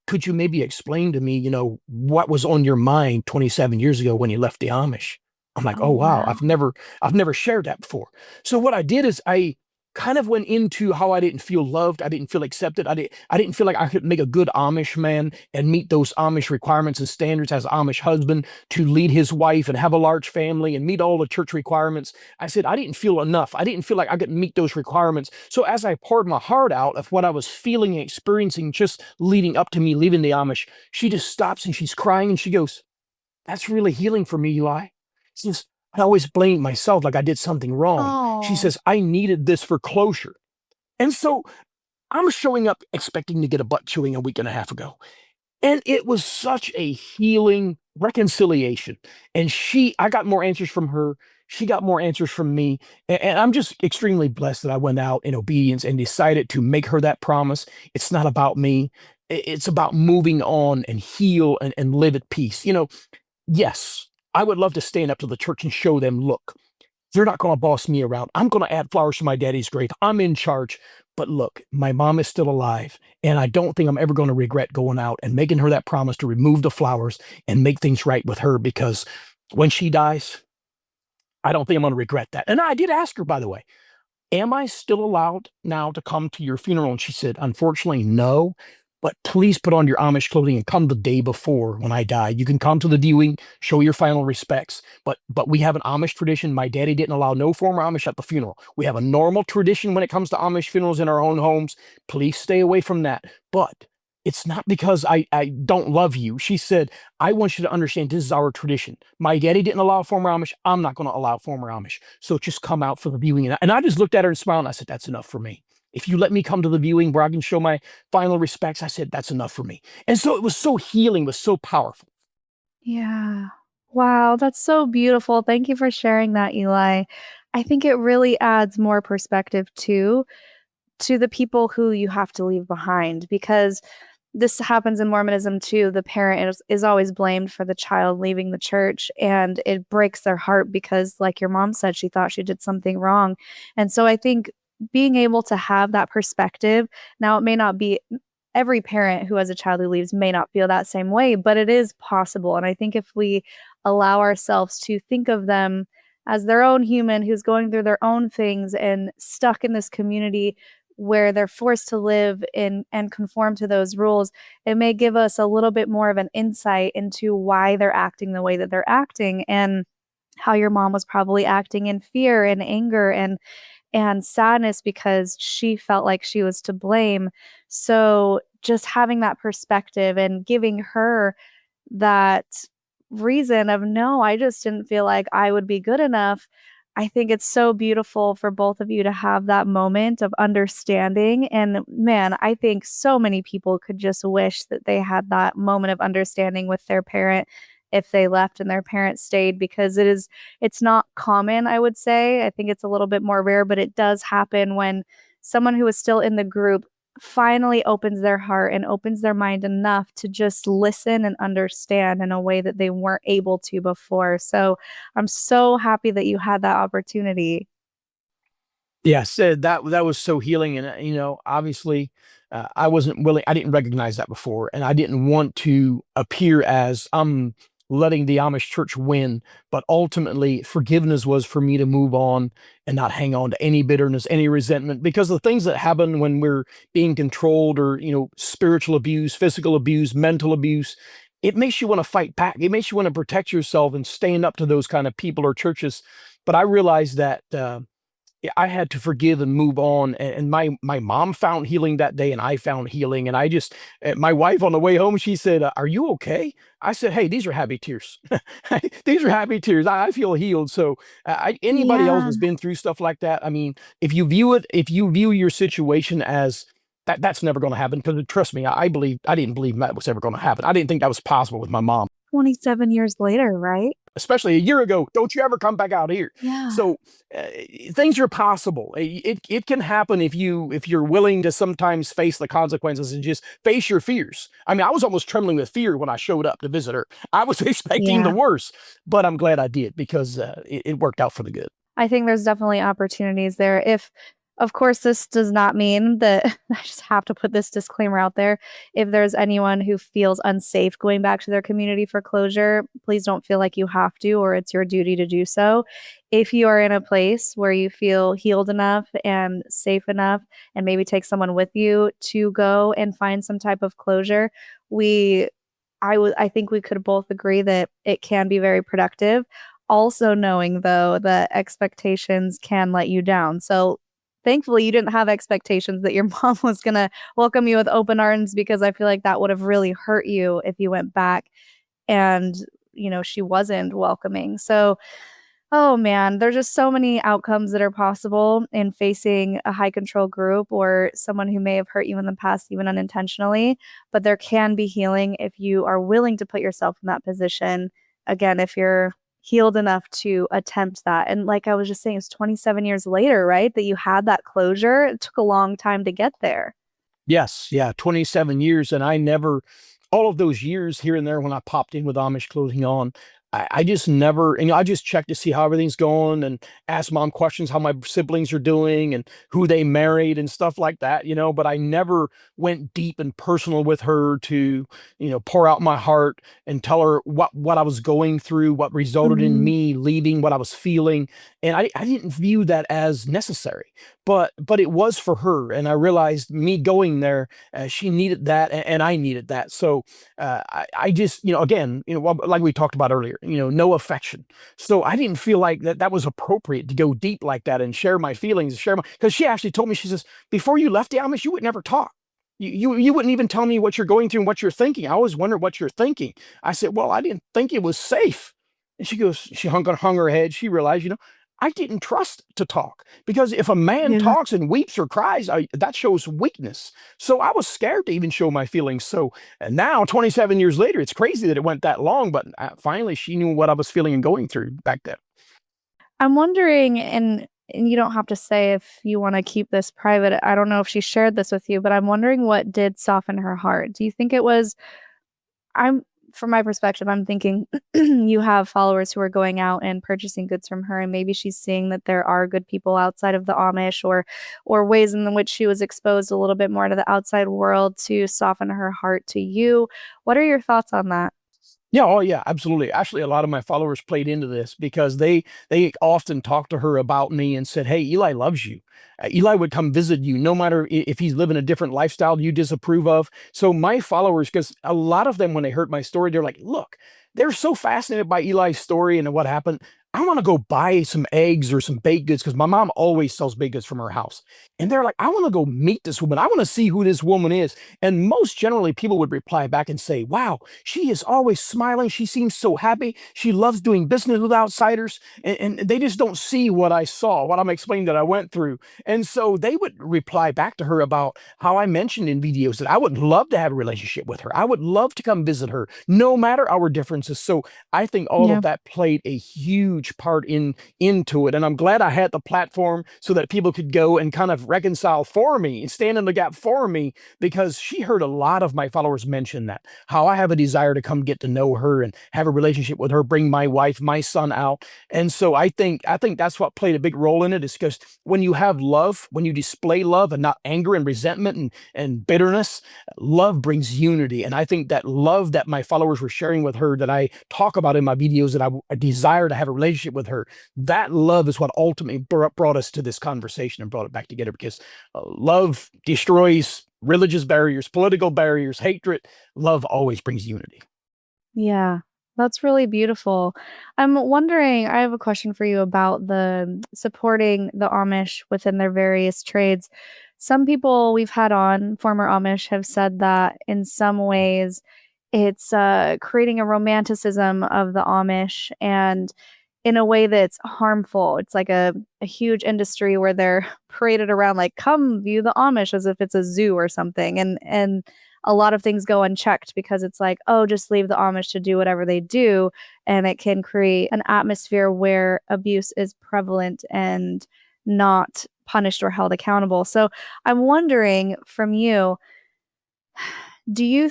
[SPEAKER 1] could you maybe explain to me, what was on your mind 27 years ago when you left the Amish?" I'm like,
[SPEAKER 2] Oh,
[SPEAKER 1] "Oh, wow.
[SPEAKER 2] wow.
[SPEAKER 1] I've never shared that before." So what I did is kind of went into how I didn't feel loved. I didn't feel accepted. I didn't feel like I could make a good Amish man and meet those Amish requirements and standards as Amish husband to lead his wife and have a large family and meet all the church requirements. I said, I didn't feel enough. I didn't feel like I could meet those requirements. So as I poured my heart out of what I was feeling and experiencing just leading up to me leaving the Amish, she just stops and she's crying and she goes, that's really healing for me, Eli. She says, I always blamed myself like I did something wrong. She
[SPEAKER 2] Oh.
[SPEAKER 1] says, I needed this for closure. And so I'm showing up expecting to get a butt chewing a week and a half ago. And it was such a healing reconciliation. And I got more answers from her. She got more answers from me. And I'm just extremely blessed that I went out in obedience and decided to make her that promise. It's not about me. It's about moving on and heal and live at peace. Yes, I would love to stand up to the church and show them, look, you're not going to boss me around. I'm going to add flowers to my daddy's grave. I'm in charge. But look, my mom is still alive. And I don't think I'm ever going to regret going out and making her that promise to remove the flowers and make things right with her, because when she dies, I don't think I'm going to regret that. And I did ask her, by the way, am I still allowed now to come to your funeral? And she said, unfortunately, no. But please put on your Amish clothing and come the day before when I die. You can come to the viewing, show your final respects. But we have an Amish tradition. My daddy didn't allow no former Amish at the funeral. We have a normal tradition when it comes to Amish funerals in our own homes. Please stay away from that. But it's not because I don't love you. She said, I want you to understand this is our tradition. My daddy didn't allow former Amish. I'm not going to allow former Amish. So just come out for the viewing. And I just looked at her and smiled. And I said, that's enough for me. If you let me come to the viewing where I can show my final respects, I said, that's enough for me. And so it was so healing, was so powerful.
[SPEAKER 2] Yeah. Wow, that's so beautiful. Thank you for sharing that, Eli. I think it really adds more perspective too to the people who you have to leave behind, because this happens in Mormonism too. The parent is always blamed for the child leaving the church, and it breaks their heart because, like your mom said, she thought she did something wrong. And so I think being able to have that perspective, now it may not be every parent who has a child who leaves may not feel that same way, but it is possible. And I think if we allow ourselves to think of them as their own human who's going through their own things and stuck in this community where they're forced to live in and conform to those rules, it may give us a little bit more of an insight into why they're acting the way that they're acting, and how your mom was probably acting in fear and anger and sadness because she felt like she was to blame. So just having that perspective and giving her that reason of, no, I just didn't feel like I would be good enough. I think it's so beautiful for both of you to have that moment of understanding. And man, I think so many people could just wish that they had that moment of understanding with their parent if they left and their parents stayed, because it's not common, I would say. I think it's a little bit more rare, but it does happen when someone who is still in the group finally opens their heart and opens their mind enough to just listen and understand in a way that they weren't able to before. So I'm so happy that you had that opportunity.
[SPEAKER 1] Yes, that was so healing. And obviously, I wasn't willing. I didn't recognize that before, and I didn't want to appear as I'm letting the Amish church win. But ultimately, forgiveness was for me to move on and not hang on to any bitterness, any resentment, because the things that happen when we're being controlled, or spiritual abuse, physical abuse, mental abuse. It makes you want to fight back. It makes you want to protect yourself and stand up to those kind of people or churches. But I realized that I had to forgive and move on. And my mom found healing that day, and I found healing. And I just, my wife on the way home, she said, "Are you okay?" I said, "Hey, these are happy tears. These are happy tears. I feel healed." So, anybody else
[SPEAKER 2] Yeah.
[SPEAKER 1] that's been through stuff like that, I mean, if you view your situation as that's never going to happen, because trust me, I didn't believe that was ever going to happen. I didn't think that was possible with my mom.
[SPEAKER 2] 27 years later, right?
[SPEAKER 1] Especially a year ago, don't you ever come back out here.
[SPEAKER 2] Yeah.
[SPEAKER 1] So uh, things are possible. It can happen if you're willing to sometimes face the consequences and just face your fears. I mean, I was almost trembling with fear when I showed up to visit her. I was expecting the
[SPEAKER 2] Yeah.
[SPEAKER 1] worst, but I'm glad I did, because it worked out for the good.
[SPEAKER 2] I think there's definitely opportunities there. If Of course, this does not mean that I just have to put this disclaimer out there. If there's anyone who feels unsafe going back to their community for closure, please don't feel like you have to or it's your duty to do so. If you are in a place where you feel healed enough and safe enough, and maybe take someone with you to go and find some type of closure, we I think we could both agree that it can be very productive. Also knowing though that expectations can let you down. So thankfully you didn't have expectations that your mom was going to welcome you with open arms, because I feel like that would have really hurt you if you went back and she wasn't welcoming. So oh man, there's just so many outcomes that are possible in facing a high control group or someone who may have hurt you in the past, even unintentionally. But there can be healing if you are willing to put yourself in that position. Again, if you're healed enough to attempt that. And like I was just saying, it's 27 years later, right? That you had that closure. It took a long time to get there.
[SPEAKER 1] Yes, yeah, 27 years. And I never, all of those years here and there when I popped in with Amish clothing on, I just never, I just checked to see how everything's going and ask mom questions, how my siblings are doing and who they married and stuff like that, but I never went deep and personal with her to, pour out my heart and tell her what I was going through, what resulted in
[SPEAKER 2] Mhm.
[SPEAKER 1] me leaving, what I was feeling. And I didn't view that as necessary, but it was for her. And I realized me going there, she needed that and I needed that. So I just, again, like we talked about earlier, no affection. So I didn't feel like that was appropriate to go deep like that and share my feelings, because she actually told me, she says, before you left the Amish, you would never talk. You wouldn't even tell me what you're going through and what you're thinking. I always wondered what you're thinking. I said, well, I didn't think it was safe. And she hung her head. She realized, I didn't trust to talk, because if a man
[SPEAKER 2] Yeah.
[SPEAKER 1] talks and weeps or cries, that shows weakness. So I was scared to even show my feelings. So and now, 27 years later, it's crazy that it went that long, but finally she knew what I was feeling and going through back then.
[SPEAKER 2] I'm wondering, and you don't have to say if you want to keep this private. I don't know if she shared this with you, but I'm wondering what did soften her heart. Do you think it was I'm from my perspective, I'm thinking you have followers who are going out and purchasing goods from her, and maybe she's seeing that there are good people outside of the Amish, or ways in which she was exposed a little bit more to the outside world to soften her heart to you. What are your thoughts on that?
[SPEAKER 1] Yeah, oh yeah, absolutely. Actually, a lot of my followers played into this because they often talked to her about me and said, "Hey, Eli loves you. Eli would come visit you, no matter if he's living a different lifestyle you disapprove of." So my followers, because a lot of them, when they heard my story, they're like, "Look, they're so fascinated by Eli's story and what happened. I want to go buy some eggs or some baked goods because my mom always sells baked goods from her house." And they're like, "I want to go meet this woman. I want to see who this woman is." And most generally, people would reply back and say, "Wow, she is always smiling. She seems so happy. She loves doing business with outsiders." And they just don't see what I saw, what I'm explaining that I went through. And so they would reply back to her about how I mentioned in videos that I would love to have a relationship with her. I would love to come visit her, no matter our differences. So I think all of
[SPEAKER 2] Yeah.
[SPEAKER 1] that played a huge part into it. And I'm glad I had the platform so that people could go and kind of reconcile for me and stand in the gap for me, because she heard a lot of my followers mention that, how I have a desire to come get to know her and have a relationship with her, bring my wife, my son out. And so I think that's what played a big role in it, is because when you have love, when you display love and not anger and resentment and bitterness, love brings unity. And I think that love that my followers were sharing with her, that I talk about in my videos, that I desire to have a relationship with her, that love is what ultimately brought us to this conversation and brought it back together, because love destroys religious barriers, political barriers, hatred. Love always brings unity.
[SPEAKER 2] Yeah, that's really beautiful. I'm wondering, I have a question for you about the supporting the Amish within their various trades. Some people we've had on, former Amish, have said that in some ways it's creating a romanticism of the Amish, and in a way that's harmful. It's like a huge industry where they're paraded around like, come view the Amish, as if it's a zoo or something. And a lot of things go unchecked because it's like, oh, just leave the Amish to do whatever they do. And it can create an atmosphere where abuse is prevalent and not punished or held accountable. So I'm wondering from you, Do you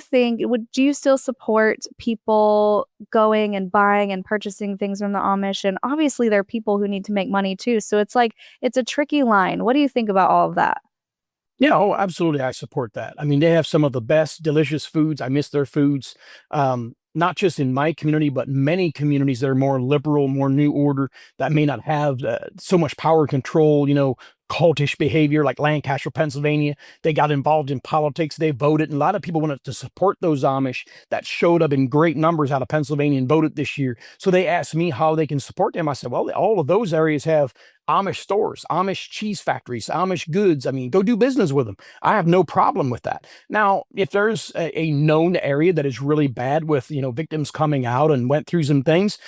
[SPEAKER 2] still support people going and buying and purchasing things from the Amish? And obviously there are people who need to make money too. So it's like it's a tricky line. What do you think about all of that?
[SPEAKER 1] Yeah, oh, absolutely. I support that. I mean, they have some of the best delicious foods. I miss their foods. Not just in my community, but many communities that are more liberal, more new order, that may not have so much power control, cultish behavior like Lancaster, Pennsylvania. They got involved in politics. They voted. And a lot of people wanted to support those Amish that showed up in great numbers out of Pennsylvania and voted this year. So they asked me how they can support them. I said, well, all of those areas have Amish stores, Amish cheese factories, Amish goods. I mean, go do business with them. I have no problem with that. Now, if there's a known area that is really bad with, victims coming out and went through some things,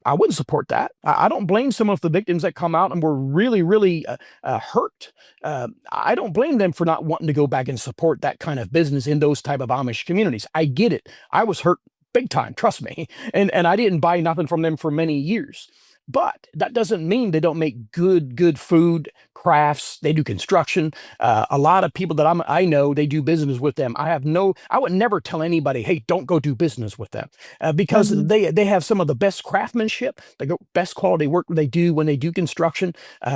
[SPEAKER 1] I wouldn't support that. I don't blame some of the victims that come out and were really, really hurt. I don't blame them for not wanting to go back and support that kind of business in those type of Amish communities. I get it. I was hurt big time, trust me. And I didn't buy nothing from them for many years. But that doesn't mean they don't make good food, crafts. They do construction. A lot of people that I know, they do business with them. I would never tell anybody, hey, don't go do business with them, because
[SPEAKER 2] Mhm.
[SPEAKER 1] they have some of the best craftsmanship, the best quality work they do when they do construction.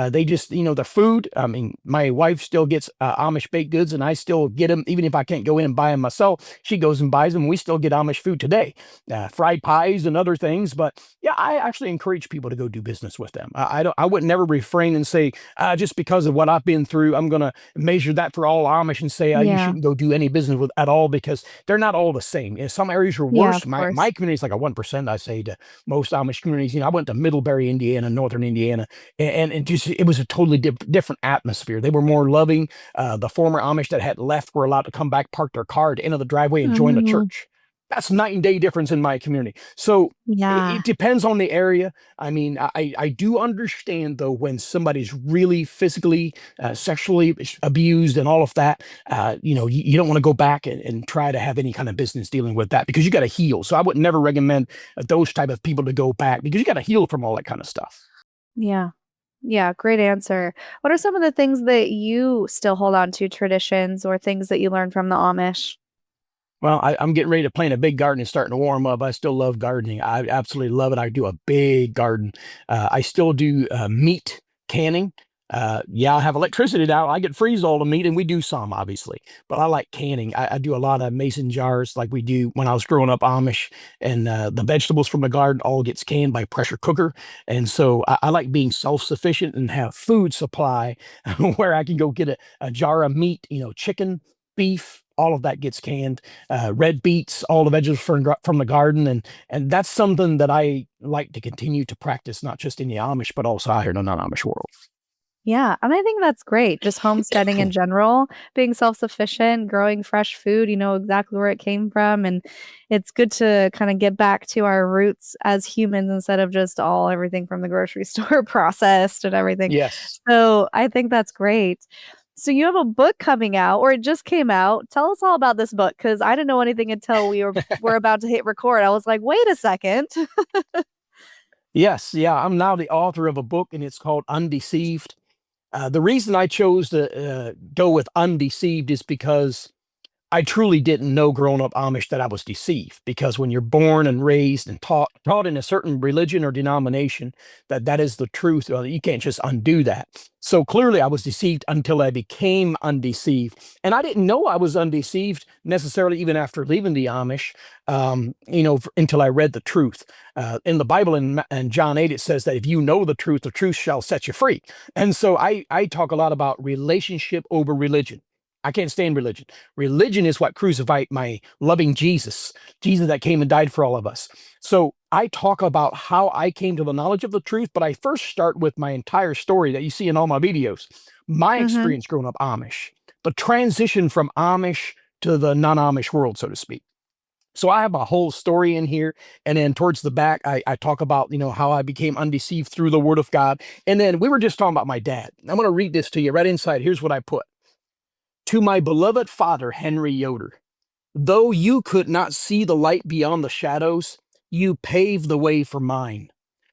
[SPEAKER 1] They just, the food. I mean, my wife still gets Amish baked goods, and I still get them, even if I can't go in and buy them myself. She goes and buys them. We still get Amish food today, fried pies and other things. But yeah, I actually encourage people to go do business with them. I would never refrain and say, just because of what I've been through, I'm going to measure that for all Amish and say, you
[SPEAKER 2] Yeah.
[SPEAKER 1] shouldn't go do any business with at all, because they're not all the same. Some areas are
[SPEAKER 2] Yeah,
[SPEAKER 1] worse.
[SPEAKER 2] of
[SPEAKER 1] My
[SPEAKER 2] course.
[SPEAKER 1] community is like a 1%, I say, to most Amish communities. I went to Middlebury, Indiana, Northern Indiana, and it was a totally different atmosphere. They were more loving. The former Amish that had left were allowed to come back, park their car at the end of the driveway, and join the
[SPEAKER 2] Mhm.
[SPEAKER 1] church. That's night and day difference in my community. So
[SPEAKER 2] Yeah.
[SPEAKER 1] it depends on the area. I mean, I do understand, though, when somebody's really physically, sexually abused and all of that. You don't want to go back and try to have any kind of business dealing with that, because you got to heal. So I would never recommend those type of people to go back, because you got to heal from all that kind of stuff.
[SPEAKER 2] Yeah. Yeah, great answer. What are some of the things that you still hold on to, traditions or things that you learned from the Amish?
[SPEAKER 1] Well, I'm getting ready to plant a big garden. It's starting to warm up. I still love gardening. I absolutely love it. I do a big garden. I still do meat canning. Yeah, I have electricity now. I get freeze all the meat, and we do some, obviously. But I like canning. I do a lot of mason jars, like we do when I was growing up Amish, and the vegetables from the garden all gets canned by pressure cooker. And so I like being self-sufficient and have food supply where I can go get a jar of meat, chicken, beef, all of that gets canned, red beets, all the vegetables from the garden, and that's something that I like to continue to practice, not just in the Amish, but also out here in the non-Amish world.
[SPEAKER 2] Yeah, and I think that's great. Just homesteading in general, being self-sufficient, growing fresh food, you know exactly where it came from, and it's good to kinda get back to our roots as humans instead of just all everything from the grocery store processed and everything.
[SPEAKER 1] Yes.
[SPEAKER 2] So, I think that's great. So, you have a book coming out, or it just came out. Tell us all about this book, because I didn't know anything until we were about to hit record. I was like, "Wait a second."
[SPEAKER 1] Yes, yeah, I'm now the author of a book, and it's called Undeceived. The reason I chose to go with Undeceived is because I truly didn't know growing up Amish that I was deceived, because when you're born and raised and taught in a certain religion or denomination that that is the truth, well, you can't just undo that. So clearly I was deceived until I became undeceived. And I didn't know I was undeceived necessarily even after leaving the Amish, until I read the truth. In the Bible, in John 8, it says that if you know the truth shall set you free. And so I talk a lot about relationship over religion. I can't stand religion. Religion is what crucified my loving Jesus, Jesus that came and died for all of us. So I talk about how I came to the knowledge of the truth, but I first start with my entire story that you see in all my videos. My
[SPEAKER 2] Mhm.
[SPEAKER 1] experience growing up Amish, the transition from Amish to the non-Amish world, so to speak. So I have a whole story in here. And then towards the back, I talk about, how I became undeceived through the word of God. And then we were just talking about my dad. I'm going to read this to you right inside. Here's what I put. To my beloved father, Henry Yoder, though you could not see the light beyond the shadows, you paved the way for mine.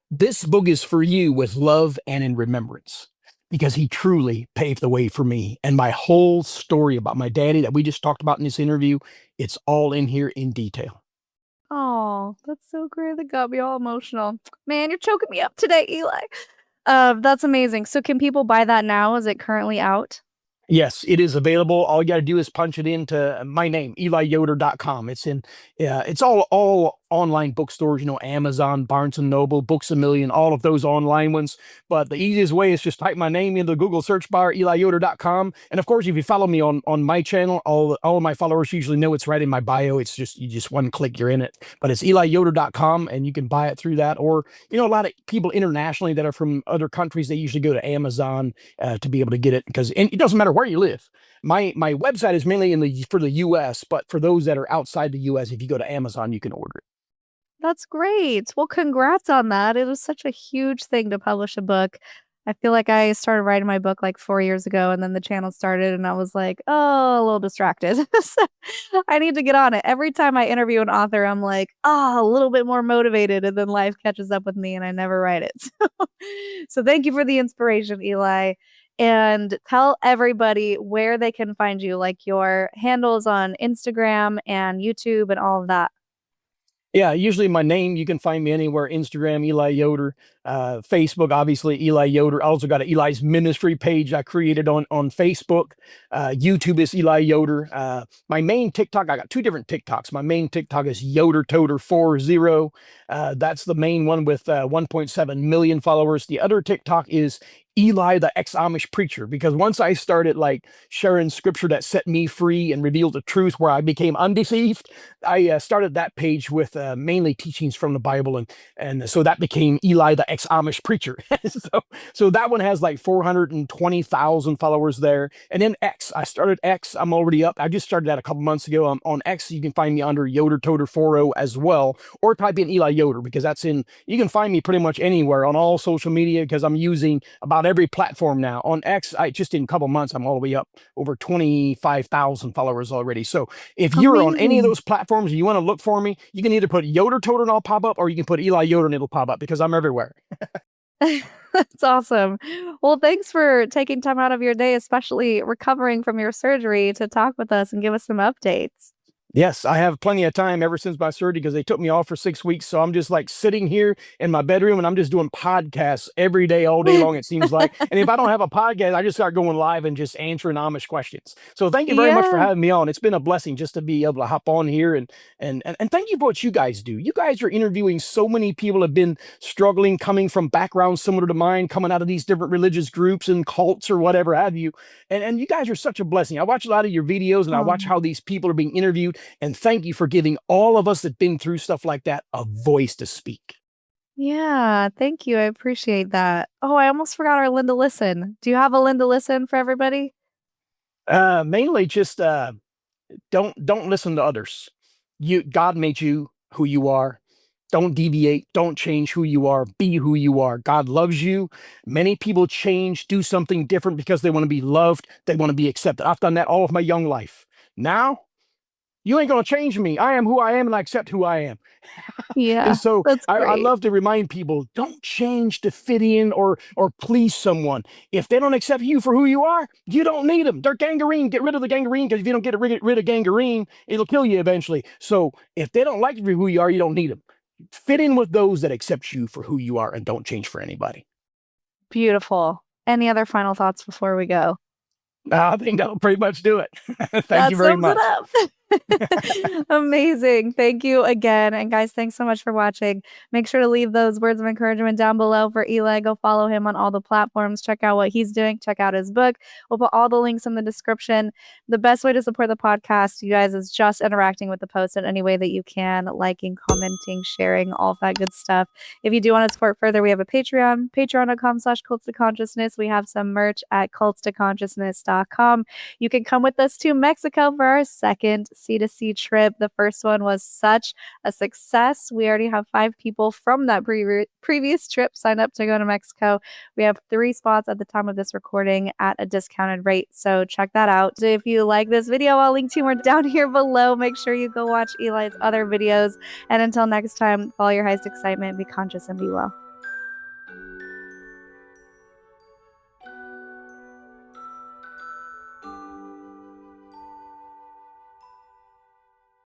[SPEAKER 1] This book is for you with love and in remembrance. because he truly paved the way for me. And my whole story about my daddy that we just talked about in this interview, it's all in here in detail.
[SPEAKER 2] Oh, that's so great. That got me all emotional. Man, you're choking me up today, Eli. That's amazing. So can people buy that now? Is it currently out?
[SPEAKER 1] Yes, it is available. All you got to do is punch it into my name, eliyoder.com. It's in, it's all online bookstores, Amazon, Barnes and Noble, Books a Million, all of those online ones. But the easiest way is just type my name into the Google search bar, eliyoder.com. And of course, if you follow me on my channel, all of my followers usually know it's right in my bio. It's just, you just one click, you're in it. But it's eliyoder.com, and you can buy it through that. Or, a lot of people internationally that are from other countries, they usually go to Amazon to be able to get it, because it doesn't matter where you live. My website is mainly for the U.S., but for those that are outside the U.S., if you go to Amazon, you can order it.
[SPEAKER 2] That's great. Well, congrats on that. It was such a huge thing to publish a book. I feel like I started writing my book like 4 years ago, and then the channel started, and I was like, oh, a little distracted. So I need to get on it. Every time I interview an author, I'm like, oh, a little bit more motivated, and then life catches up with me, and I never write it. So thank you for the inspiration, Eli. And tell everybody where they can find you, like your handles on Instagram and YouTube and all of that.
[SPEAKER 1] Yeah, usually my name, you can find me anywhere. Instagram, Eli Yoder. Facebook, obviously, Eli Yoder. I also got an Eli's Ministry page I created on Facebook. YouTube is Eli Yoder. My main TikTok, I got two different TikToks. My main TikTok is YoderToter40. That's the main one with 1.7 million followers. The other TikTok is Eli, the ex-Amish preacher, because once I started like sharing scripture that set me free and revealed the truth where I became undeceived, I started that page with mainly teachings from the Bible, and so that became Eli, the ex-Amish preacher. so that one has like 420,000 followers there. And then X, I started X. I'm already up. I just started that a couple months ago. On X, you can find me under YoderToter40 as well, or type in Eli Yoder, because that's in. You can find me pretty much anywhere on all social media, because I'm using about every platform now. On X, I just in a couple months, I'm all the way up over 25,000 followers already. So if you're on any of
[SPEAKER 2] Amazing.
[SPEAKER 1] those platforms and you want to look for me, you can either put Yoder Toter and I'll pop up, or you can put Eli Yoder and it'll pop up, because I'm everywhere.
[SPEAKER 2] That's awesome. Well, thanks for taking time out of your day, especially recovering from your surgery, to talk with us and give us some updates.
[SPEAKER 1] Yes, I have plenty of time ever since my surgery, because they took me off for 6 weeks. So I'm just like sitting here in my bedroom and I'm just doing podcasts every day, all day long, it seems like. And if I don't have a podcast, I just start going live and just answering Amish questions. So thank you very much for
[SPEAKER 2] Yeah.
[SPEAKER 1] having me on. It's been a blessing just to be able to hop on here, and thank you for what you guys do. You guys are interviewing so many people that have been struggling, coming from backgrounds similar to mine, coming out of these different religious groups and cults or whatever have you. And you guys are such a blessing. I watch a lot of your videos and I watch
[SPEAKER 2] Oh,
[SPEAKER 1] how these people are being interviewed. And thank you for giving all of us that been through stuff like that a voice to speak.
[SPEAKER 2] yeah. Thank you. I appreciate that. Oh, I almost forgot our Linda Listen. Do you have a Linda Listen for everybody?
[SPEAKER 1] Mainly just don't listen to others. God made you who you are. Don't deviate. Don't change who you are. Be who you are. God loves you. Many people change, do something different because they want to be loved. They want to be accepted. I've done that all of my young life. Now, you ain't going to change me. I am who I am, and I accept who I am. And
[SPEAKER 2] Yeah,
[SPEAKER 1] so
[SPEAKER 2] that's
[SPEAKER 1] I
[SPEAKER 2] great.
[SPEAKER 1] love to remind people, don't change to fit in or please someone. If they don't accept you for who you are, you don't need them. They're gangrene. Get rid of the gangrene, because if you don't get rid of gangrene, it'll kill you eventually. So if they don't like you for who you are, you don't need them. Fit in with those that accept you for who you are and don't change for anybody.
[SPEAKER 2] Beautiful. Any other final thoughts before we go?
[SPEAKER 1] I think that'll pretty much do it. Thank
[SPEAKER 2] That
[SPEAKER 1] you very
[SPEAKER 2] sums it
[SPEAKER 1] much.
[SPEAKER 2] up. Amazing. Thank you again. And guys, thanks so much for watching. Make sure to leave those words of encouragement down below for Eli. Go follow him on all the platforms. Check out what he's doing. Check out his book. We'll put all the links in the description. The best way to support the podcast, you guys, is just interacting with the post in any way that you can, liking, commenting, sharing, all of that good stuff. If you do want to support further, we have a Patreon, patreon.com/cults to consciousness. We have some merch at cultstoconsciousness.com. You can come with us to Mexico for our second C2C trip. The first one was such a success. We already have 5 people from that previous trip signed up to go to Mexico. We have 3 spots at the time of this recording at a discounted rate. So check that out. If you like this video, I'll link to more down here below. Make sure you go watch Eli's other videos. And until next time, follow your highest excitement, be conscious, and be well.